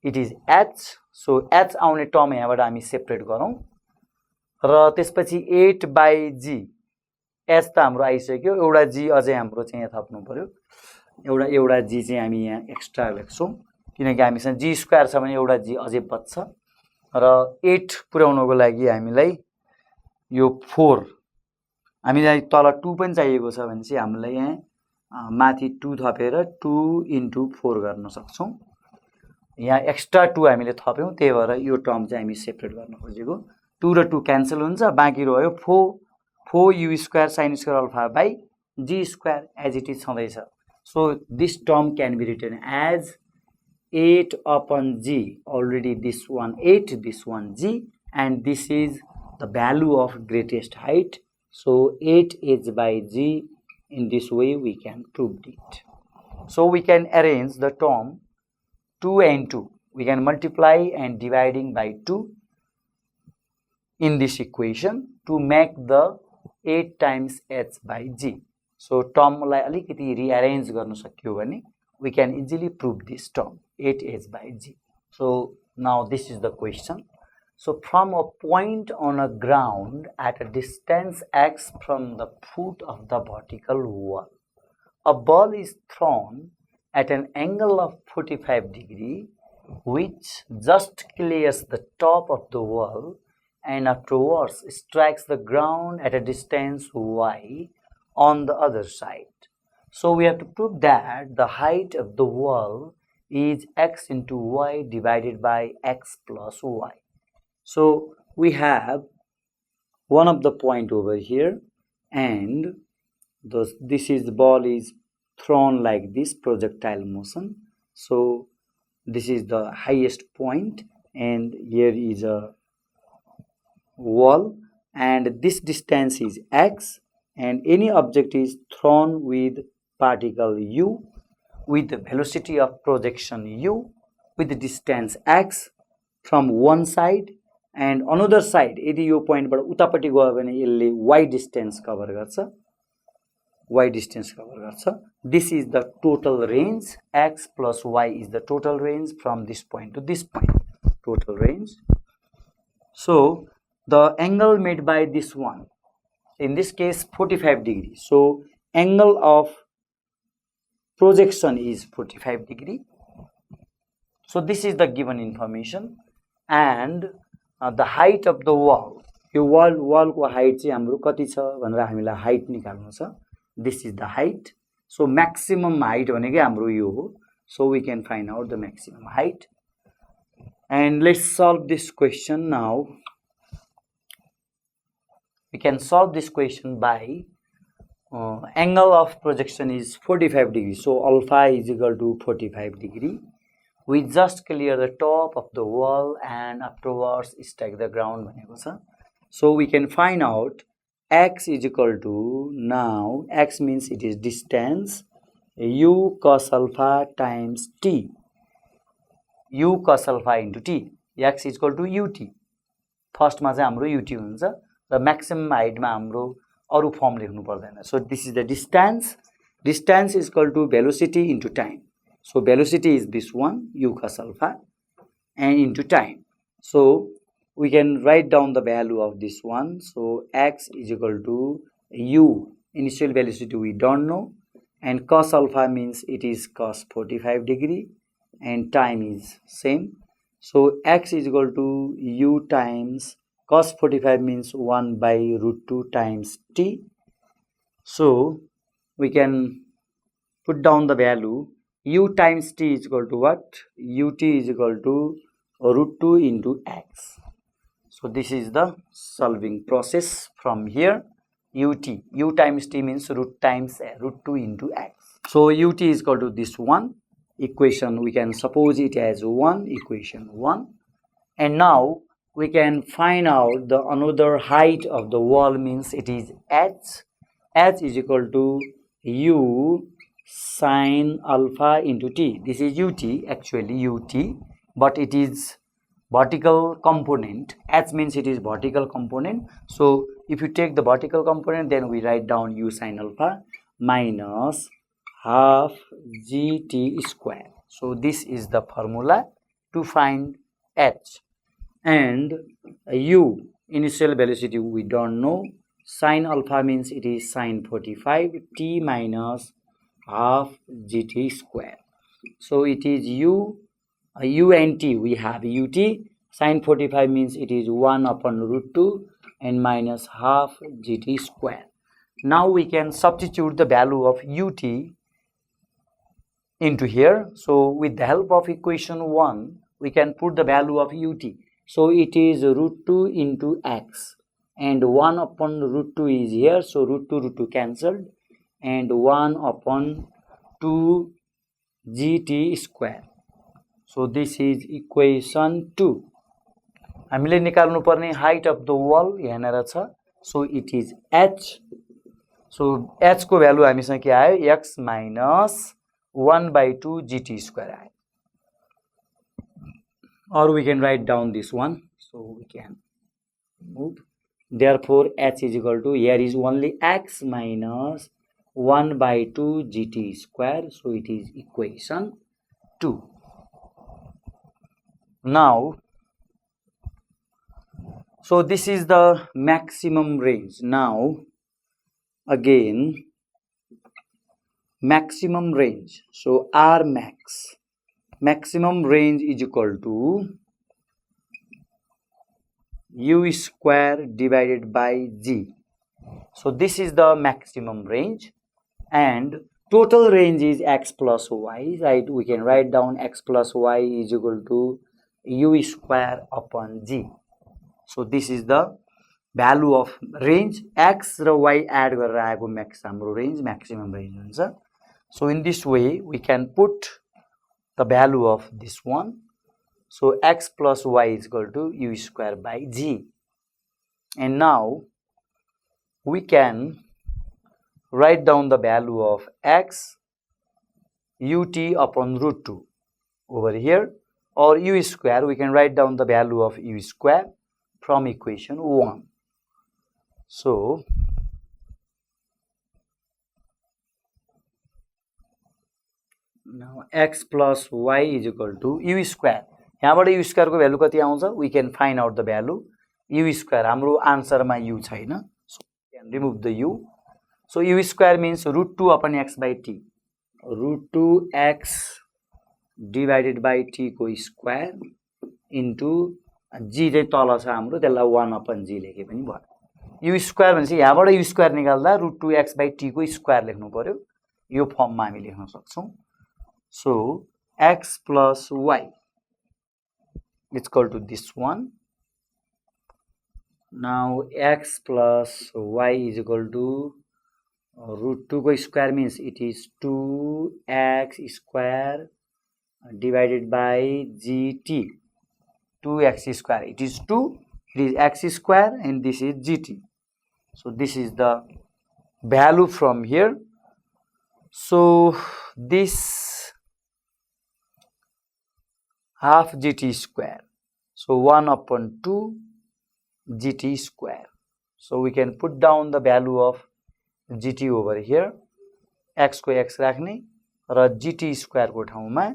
it is h so h आउने term यहाँबाट हामी separate गरौँ र त्यसपछि 8 by g h त हाम्रो आइसक्यो एउटा g अझै हाम्रो चाहिँ यहाँ थप्नु पर्यो एउटा g चाहिँ हामी यहाँ एक्स्ट्रा लेख्छौं किनकि हामीसँग g स्क्वायर छ भने एउटा g अझै बच्छ र 8 पुर्याउनको लागि हामीलाई यो 4 हामीलाई तल 2 पनि चाहिएको छ भने चाहिँ हामीलाई यहाँ माथि 2 थपेर 2 into 4 गर्न सक्छौं यहाँ एक्स्ट्रा 2 हामीले थप्यौं त्यही भएर यो टर्म चाहिँ हामी सेपरेट गर्न खोजेको 2 र 2 क्यान्सल हुन्छ बाँकी रह्यो 4 u square sin square alpha by g square as it is छँदैछ so this term can be written as 8 upon g already this one 8 this one g and this is the value of greatest height so 8 h by g in this way we can prove it so we can arrange the term 2 and 2 we can multiply and dividing by 2 in this equation to make the 8 times h by g so term लाई अलिकति rearrange गर्न सक्यो भने we can easily prove this term 8h by g so now this is the question so from a point on a ground at a distance x from the foot of the vertical wall a ball is thrown at an angle of 45 degree which just clears the top of the wall and afterwards strikes the ground at a distance y on the other side. So we have to prove that the height of the wall is x into y divided by x plus y. So we have one of the point over here and this is the ball is thrown like this projectile motion. So this is the highest point and here is a wall and this distance is x and any object is thrown with particle u with the velocity of projection u with the distance x from one side and another side यदि यो पोइन्टबाट उतापटि गयो भने यसले y distance cover गर्छ this is the total range x plus y is the total range from this point to this point total range so the angle made by this one in this case 45 degrees so angle of projection is 45 degree so this is the given information and the height of the wall yo wall को height चाहिँ हाम्रो कति छ भनेर हामीलाई height निकाल्नु छ this is the height so maximum height भनेकै हाम्रो यो हो so we can find out the maximum height and let's solve this question now we can solve this question by angle of projection is 45 degrees so alpha is equal to 45 degree we just clear the top of the wall and afterwards strike the ground भनेको छ so we can find out x is equal to now x means it is distance u cos alpha times t u cos alpha into t x is equal to ut first मा चाहिँ हाम्रो ut हुन्छ र maximum height मा हाम्रो अरु firm लेख्नु पर्दैन so this is the distance is equal to velocity into time so velocity is this one u cos alpha and into time so we can write down the value of this one so x is equal to u initial velocity we don't know and cos alpha means it is cos 45 degree and time is same so x is equal to u times cos 45 means 1 by root 2 times t so we can put down the value u times t is equal to what ut is equal to root 2 into x so this is the solving process from here u times t means root times root 2 into x so ut is equal to this one equation we can suppose it as 1 equation 1 and now we can find out the another height of the wall means it is h is equal to u sine alpha into t. This is ut, actually ut, but it is vertical component. H means it is vertical component. So if you take the vertical component, then we write down u sine alpha minus half gt square. So this is the formula to find h. And u, initial velocity we don't know. Sine alpha means it is sine 45 t minus half gt square. So it is u and t, we have ut. Sine 45 means it is 1 upon root 2 and minus half gt square. Now we can substitute the value of ut into here. So with the help of equation 1, we can put the value of ut. So it is root 2 into x, and 1 upon root 2 is here, so root 2 cancelled, and 1 upon 2 gt square. So this is equation 2. हामीले निकाल्नु पर्ने height of the wall यहाँनेर छ. So it is h. So h को value हामीसँग के आयो, x minus 1/2 gt square आयो. Or we can write down this one. So we can move. Therefore h is equal to, here is only x minus 1/2 gt square. So it is equation 2. Now, so this is the maximum range. Now again, maximum range. So R max, maximum range is equal to u square divided by g. So this is the maximum range, and total range is x plus y, right? We can write down x plus y is equal to u square upon g. So this is the value of range. X raw y add गरेर आएको max हाम्रो range, maximum range हुन्छ. So in this way we can put the value of this one. So x plus y is equal to u square by g. And now we can write down the value of x ut upon root 2 over here, or u square, we can write down the value of u square from equation 1. So now x plus y is equal to u square. यहाँबाट u square को value कति आउँछ, we can find out the value u square. हाम्रो आन्सरमा u छैन, so we can remove the u. So u square means root 2 upon x by t. Root 2x divided by t को square into g चाहिँ तल छ हाम्रो, त्यसलाई 1 upon g लेखे पनि भयो. u square भनेपछि यहाँबाट u square निकाल्दा root 2x by t को square लेख्नु पर्यो. यो फर्ममा हामी लेख्न सक्छौं. So x plus y is equal to this one. Now x plus y is equal to root 2 को square means it is 2x square divided by gt. 2x square, it is 2, it is x square, and this is gt. So this is the value from here. So this half gt square, so 1 upon 2 gt square. So we can put down the value of gt over here. x को x राख्ने र gt square को ठाउँमा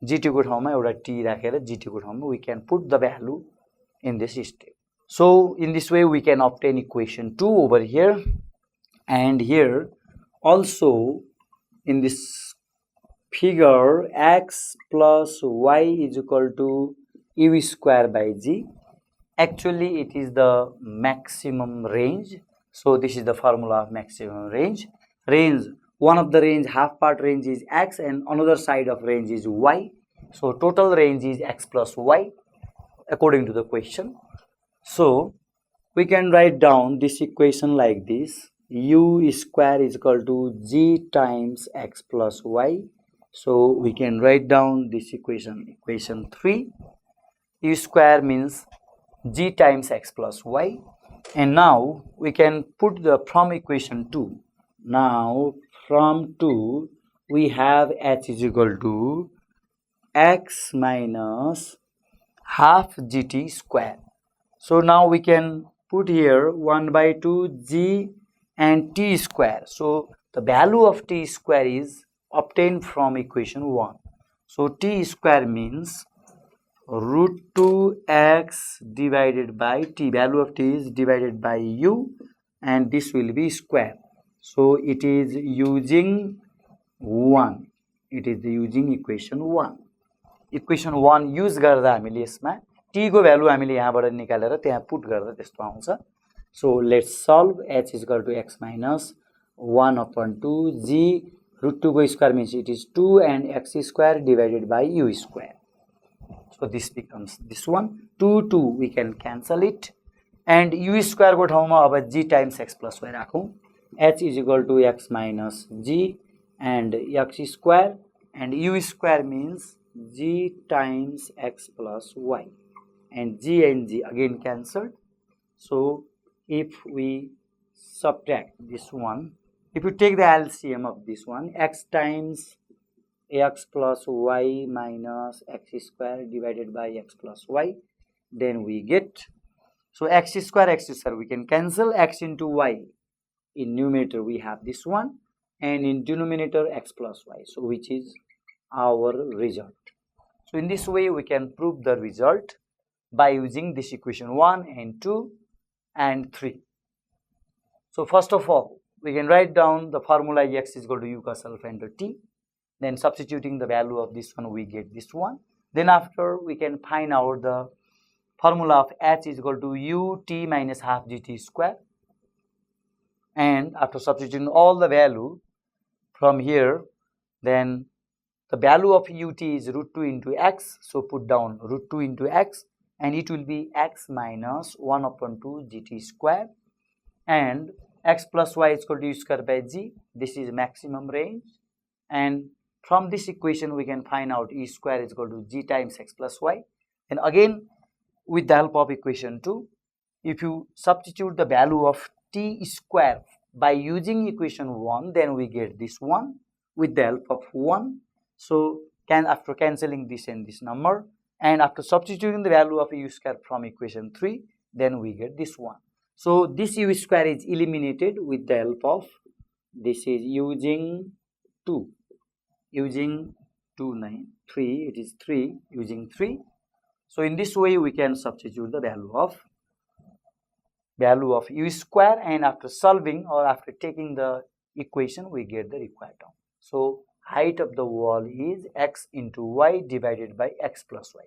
gt को ठाउँमा एउटा t राखेर gt को ठाउँमा we can put the value in this step. So in this way we can obtain equation 2 over here, and here also in this figure x plus y is equal to u square by g. Actually it is the maximum range. So this is the formula of maximum range. Range, one of the range, half part range is x, and another side of range is y. So total range is x plus y according to the question. So we can write down this equation like this: u square is equal to g times x plus y. So we can write down this equation, equation 3. U square means g times x plus y. And now we can put the from equation 2. Now from 2 we have h is equal to x minus half gt square. So now we can put here 1 by 2 g and t square. So the value of t square is obtained from equation 1. So t square means root 2x divided by t. Value of t is divided by u and this will be square. So it is using 1. It is using equation 1. Equation 1 use गर्दा हामीले यसमा t को value हामीले यहाँबाट निकालेर त्यहाँ put गर्दा त्यस्तो आउँछ. So let's solve h is equal to x minus 1/2 g root 2 को square means it is 2 and x square divided by u square. So this becomes this one 2 we can cancel it and u square को ठाउँमा अब g times x plus y राखौं. h is equal to x minus g and x square and u square means g times x plus y and g again cancelled. So if we subtract this one, if you take the LCM of this one, x times x plus y minus x square divided by x plus y, then we get, so x square we can cancel. X into y in numerator we have this one and in denominator x plus y, so which is our result. So in this way we can prove the result by using this equation 1 and 2 and 3. So first of all we can write down the formula x is equal to u cos alpha into t. Then substituting the value of this one we get this one. Then after we can find out the formula of h is equal to u t minus half gt square. And after substituting all the value from here, then the value of ut is root 2 into x. So put down root 2 into x and it will be x minus 1/2 gt square and x plus y is equal to u square by g. This is maximum range and from this equation we can find out e square is equal to g times x plus y. And again with the help of equation 2, if you substitute the value of t square by using equation 1, then we get this one with the help of 1. So after cancelling this and this number and after substituting the value of u square from equation 3, then we get this one. So this u square is eliminated with the help of, this is using 2, using 2, 9, 3, it is 3, using 3. So in this way we can substitute the value of u square and after solving or after taking the equation we get the required term. So height of the wall is x into y divided by x plus y.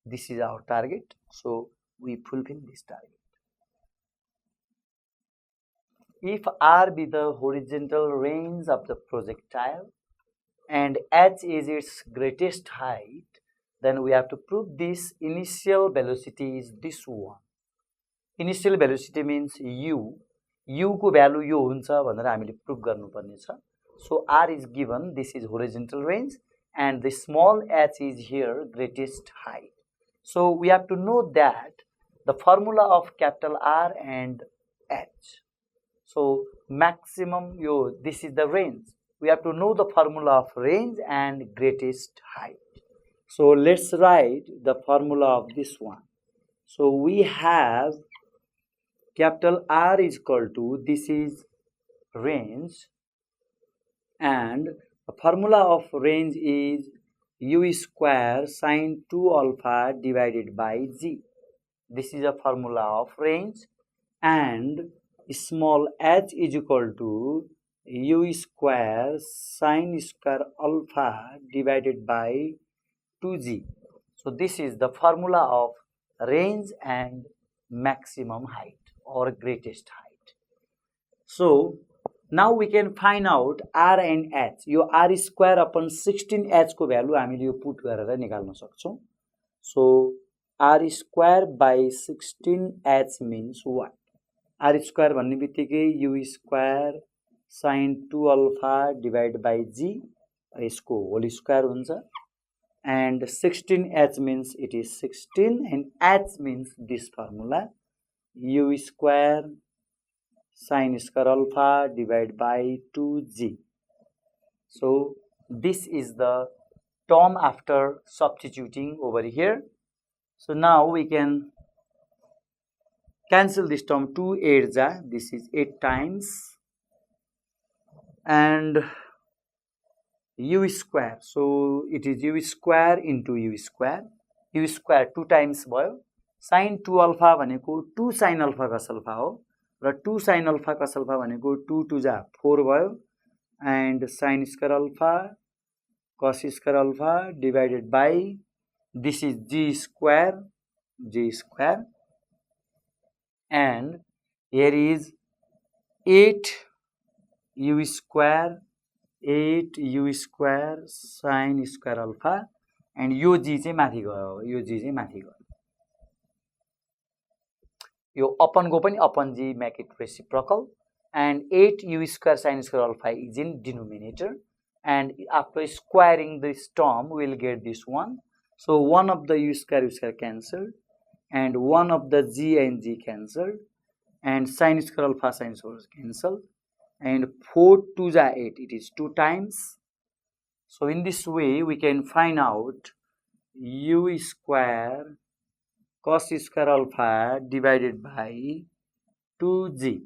This is our target. So we fulfill this target. If R be the horizontal range of the projectile and h is its greatest height, then we have to prove this initial velocity is this one. Initial velocity means u. U को value यो हुन्छ भनेर हामीले प्रुभ गर्नुपर्ने छ. So R is given, this is horizontal range and the small h is here greatest height. So we have to know that the formula of capital R and h. So maximum, this is the range. We have to know the formula of range and greatest height. So let's write the formula of this one. So we have capital R is equal to, this is range and the formula of range is u square sine 2 alpha divided by g. This is a formula of range and small h is equal to u square sine square alpha divided by 2g. So this is the formula of range and maximum height or greatest height. So now we can find out r and h. Yo r square upon 16h को value हामीले यो put गरेर निकाल्न सक्छौं. So r square by 16h means what? r square भन्ने बित्तिकै u square sin 2 alpha divided by g, यसको whole square हुन्छ and 16h means it is 16 and h means this formula u square sin square alpha divided by 2g. So this is the term after substituting over here. So now we can cancel this term. 2 8s are, this is 8 times, and u square, so it is u square into u square 2 times भयो. sin 2 alpha भनेको 2 sin alpha cos alpha हो, र 2 sin alpha cos alpha भनेको 2 2 जा 4 भयो, and sin square alpha cos square alpha divided by this is g square, and here is 8 u square sin square alpha, and yo g चाहिँ माथि गयो, यो अपन go पनि upon g, make it reciprocal, and 8 u square sin square alpha is in denominator, and after squaring this term we will get this one. So one of the u square cancelled, and one of the g and g cancelled, and sin square alpha sin square cancelled, and 4 2s are 8, it is 2 times. So in this way we can find out u square cos square alpha divided by 2g.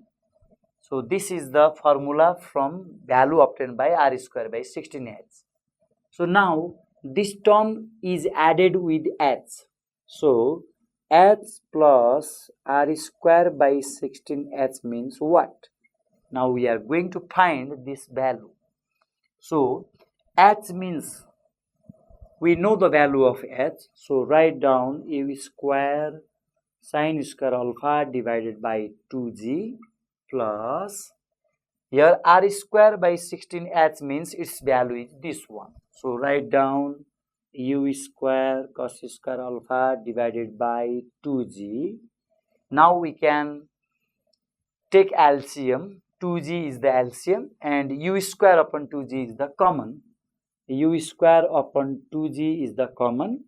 So this is the formula from value obtained by r square by 16h. So now this term is added with h. So h plus r square by 16h means what? Now we are going to find this value. So h means we know the value of h. So write down u square sin square alpha divided by 2g plus here r square by 16h means its value is this one. So write down u square cos square alpha divided by 2g. Now we can take LCM. 2g is the LCM, and u square upon 2g is the common. U square upon 2g is the common,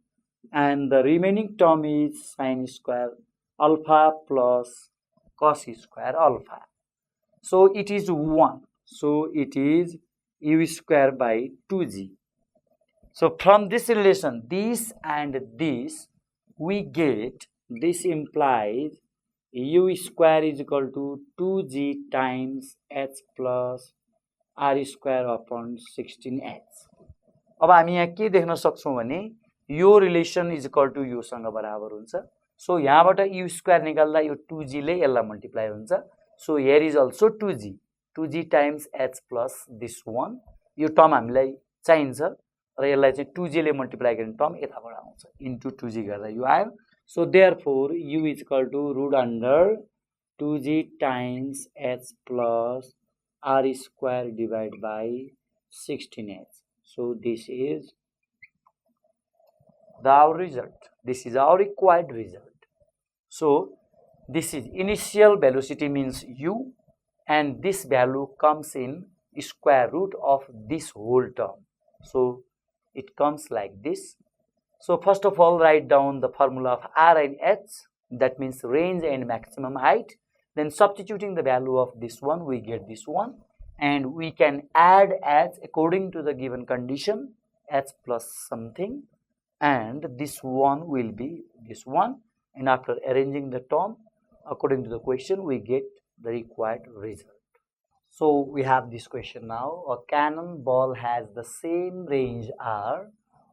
and the remaining term is sin square alpha plus cos square alpha. So it is 1. So it is u square by 2g. So from this relation, this and this, we get, this implies u square is equal to 2g times h plus r square upon 16h. अब हामी यहाँ के देख्न सक्छौं भने यो relation is equal to यो सँग बराबर हुन्छ. सो यहाँबाट u स्क्वायर निकाल्दा यो 2g ले यसलाई मल्टिप्लाई हुन्छ. So here is also 2g times h plus this one. Yo term हामीलाई चाहिन्छ र यसलाई चाहिँ 2g ले मल्टिप्लाई गर्ने टर्म यताबाट आउँछ, इन्टु 2g गर्दा यो आयो. So therefore u is equal to root under 2g times h plus r square divide by 16h. So this is our result. This is our required result. So this is initial velocity means u, and this value comes in square root of this whole term. So it comes like this. So first of all, write down the formula of r and h, that means range and maximum height. Then substituting the value of this one, we get this one. And we can add h according to the given condition, h plus something, and this one will be this one, and after arranging the term according to the question, we get the required result. So we have this question now. A cannonball has the same range r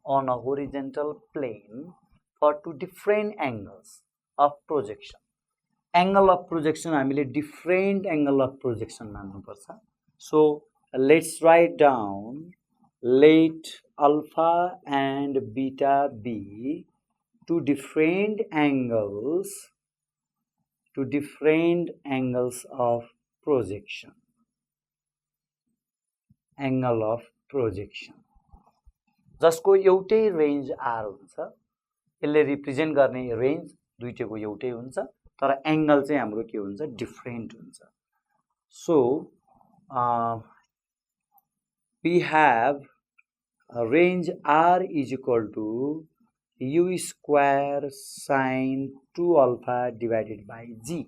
on a horizontal plane for two different angles of projection. Angle of projection हामीले different angle of projection मान्नु पर्छ. So let's write down, let alpha and beta be two different angles of projection. Angle of projection. जसको एउटै range r हुन्छ, यसले represent गर्ने range दुईटैको एउटै हुन्छ, तर एंगल चाहिँ हाम्रो के हुन्छ, डिफरेन्ट हुन्छ. So we have a range r is equal to u square sin 2 alpha divided by g.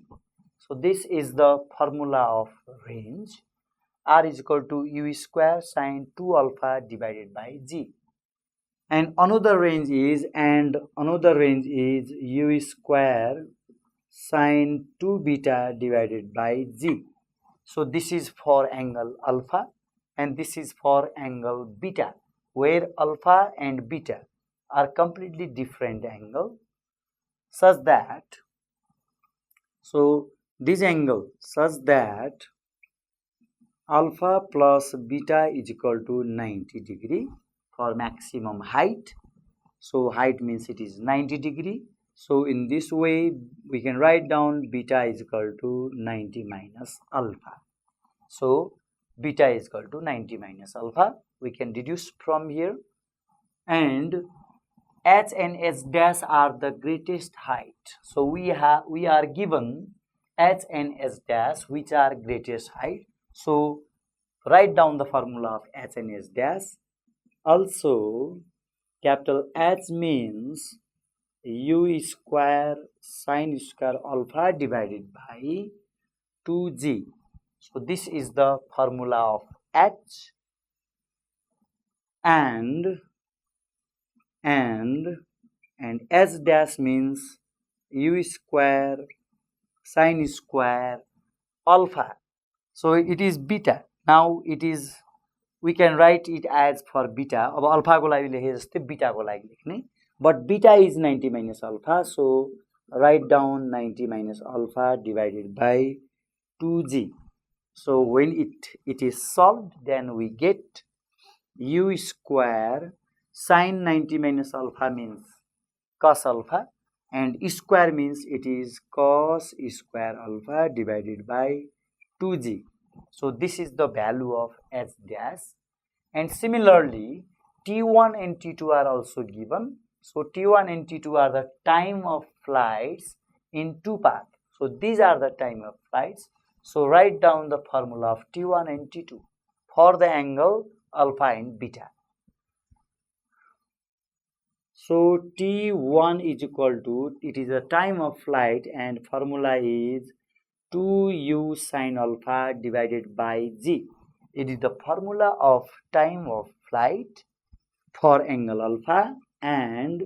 So this is the formula of range, r is equal to u square sine 2 alpha divided by g. And another range is u square sine 2 beta divided by g. So this is for angle alpha and this is for angle beta, where alpha and beta are completely different angle, such that this angle such that alpha plus beta is equal to 90 degree for maximum height. So height means it is 90 degree. So in this way we can write down beta is equal to 90 minus alpha. So beta is equal to 90 minus alpha. We can deduce from here. And h and h dash are the greatest height. So we are given h and h dash, which are greatest height. So write down the formula of h and h dash. Also, capital H means u square sine square alpha divided by 2g. So this is the formula of h. And h dash means u square sine square alpha. So it is beta. Now it is, we can write it as for beta. अब alpha को लागि लेखे जस्तै beta को लागि लेख्ने. But beta is 90 minus alpha. So write down 90 minus alpha divided by 2g. So when it is solved, then we get u square sine 90 minus alpha means cos alpha, and square means it is cos square alpha divided by 2g. So this is the value of h dash. And similarly, t1 and t2 are also given. So t1 and t2 are the time of flights in two paths. So these are the time of flights. So write down the formula of t1 and t2 for the angle alpha and beta. So t1 is equal to, it is the time of flight, and formula is 2u sine alpha divided by g. It is the formula of time of flight for angle alpha, and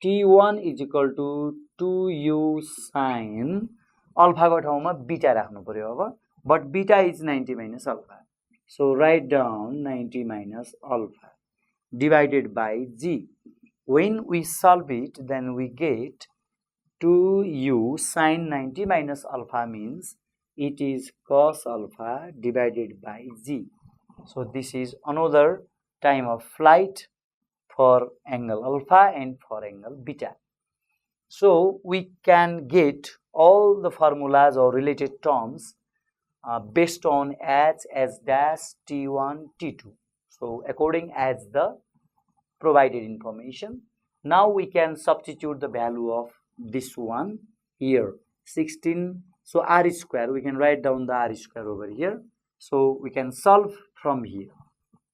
t1 is equal to 2u sine alpha को ठाउँमा beta राख्नु पर्यो अब, but beta is 90 minus alpha. So write down 90 minus alpha divided by g. When we solve it, then we get 2u sine 90 minus alpha means it is cos alpha divided by g. So this is another time of flight for angle alpha and for angle beta. So we can get all the formulas or related terms based on h dash t1 t2. So according as the provided information. Now we can substitute the value of this one here, 16. So r square, we can write down the r square over here. So we can solve from here.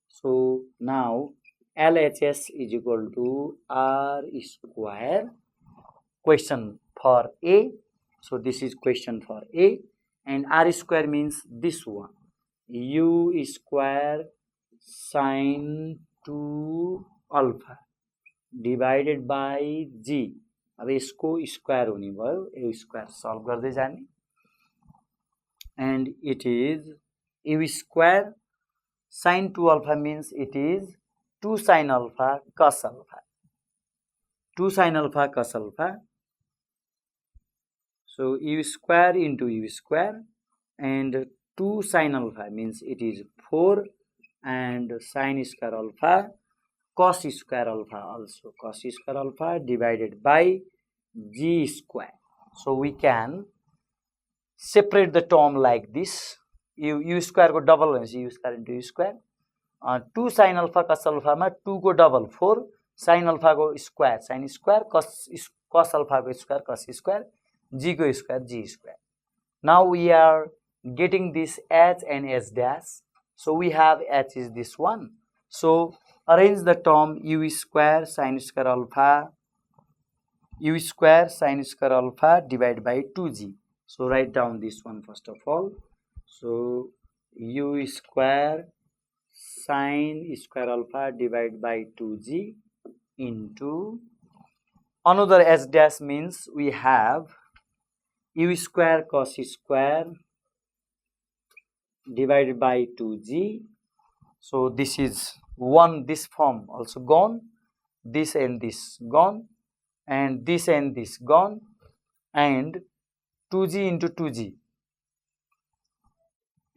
So now LHS is equal to r square. Question for A. So this is question for A. And r square means this one, u square sine 2 alpha divided by g. अब यसको square हुने भयो, यो square solve गर्दै जाने. And it is u square sine 2 alpha means it is 2 sine alpha cos alpha. 2 sine alpha cos alpha. So u square into u square, and 2 sine alpha means it is 4, and sine square alpha cos square alpha also cos square alpha divided by g square. So we can separate the term like this. U square को double भनेपछि u square into u square. 2 sin alpha cos alpha मा 2 को double 4, sin alpha को square sin square, cos alpha को square cos square, g को square g square. Now we are getting this h and h dash. So we have h is this one. So arrange the term u square sin square alpha divided by 2g. So write down this one first of all. So u square sine square alpha divided by 2g into another s dash means we have u square cos square divided by 2g. So this is one, this form also gone, this and this gone, and this gone, and 2g into 2g,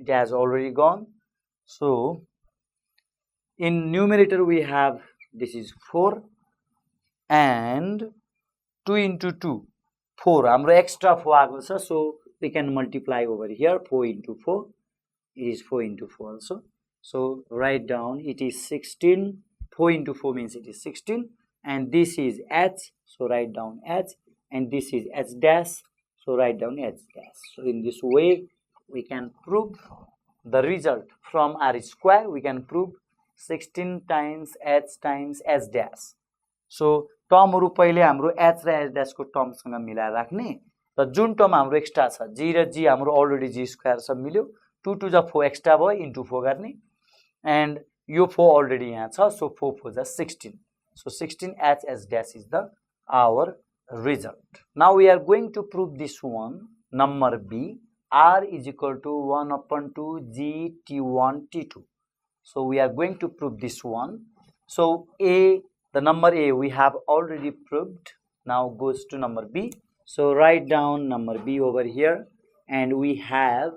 it has already gone. So in numerator we have, this is 4 and 2 into 2, 4, हाम्रो extra 4 आएको छ, so we can multiply over here, 4 into 4, it is 4 into 4 also. So write down, it is 16, 4 into 4 means it is 16, and this is h, so write down h, and this is h dash, so write down h dash. So in this way we can prove the result from r square, we can prove 16 times h dash. So टर्महरु पहिले हाम्रो h र h dash को टर्मसँग मिलाएर राख्ने, र जुन term हाम्रो extra छ g र g हाम्रो already g square सब मिल्यो, 2 to the 4 एक्स्ट्रा भयो इन्टु 4 गर्ने, and यो 4 already यहाँ छ, so 4 4 is 16. So 16 h dash is the our result. Now we are going to prove this one, number B, r is equal to 1 upon 2 g t1 t2. So we are going to prove this one. So A, the number A we have already proved. Now goes to number B. So write down number B over here, and we have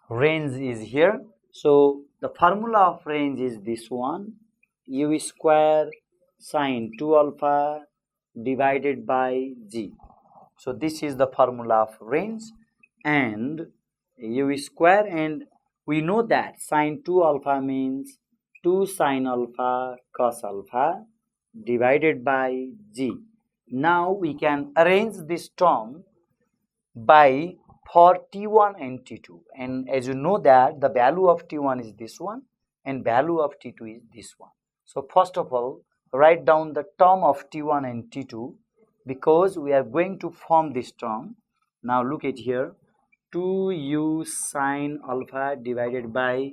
range is here. So the formula of range is this one, u square sine 2 alpha divided by g. So this is the formula of range, and u square, and we know that sine 2 alpha means 2 sine alpha cos alpha divided by g. Now we can arrange this term by for t1 and t2, and as you know that the value of t1 is this one and value of t2 is this one. So first of all, write down the term of t1 and t2, because we are going to form this term. Now look at here, 2u sine alpha divided by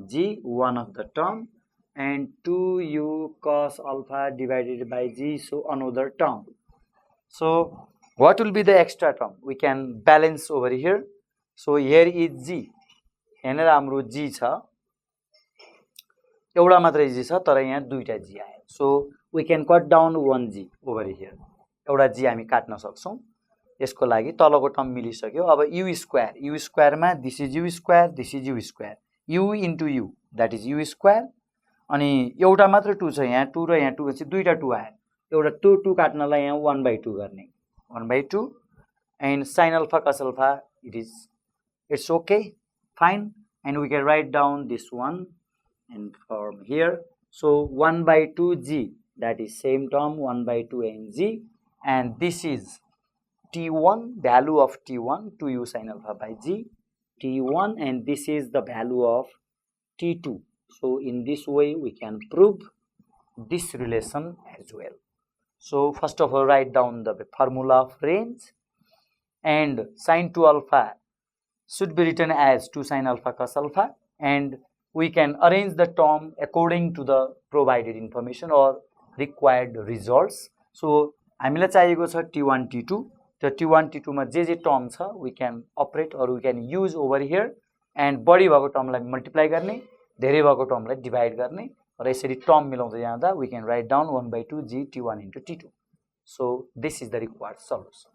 g, one of the term, and 2u cos alpha divided by g, so another term. So what will be the extra term? We can balance over here. So here is g, यहाँ हाम्रो g छ, एउटा मात्रै g छ, तर यहाँ दुईटा g आयो. So we can cut down one g over here. एउटा g हामी काट्न सक्छौं. यसको लागि तलको टर्म मिलिसक्यो. अब u स्क्वायर मा this is u square, this is u square, u into u, that is u square, अनि एउटा मात्र 2 छ, यहाँ 2 र यहाँ 2 गएपछि दुईटा 2 आयो. एउटा 2 काट्नलाई यहाँ 1/2 गर्ने, 1/2, and sin alpha cos alpha, it's okay, fine, and we can write down this one and from here. So 1/2 g, that is same term, 1/2 and g, and this is t1, value of t1, 2u sin alpha by g, t1, and this is the value of t2. So in this way we can prove this relation as well. So first of all, write down the formula of range, and sin 2 alpha should be written as 2 sin alpha cos alpha, and we can arrange the term according to the provided information or required results. So हामीलाई चाहिएको छ t1 t2, the t1 t2 मा जे term छ, we can operate or we can use over here, and बढी भएको टर्मलाई multiply गर्ने, धेरै भएको टर्मलाई डिवाइड गर्ने, र यसरी टर्म मिलाउँदै जाँदा we can write down 1/2 g t1 into t2. So this is the required solution.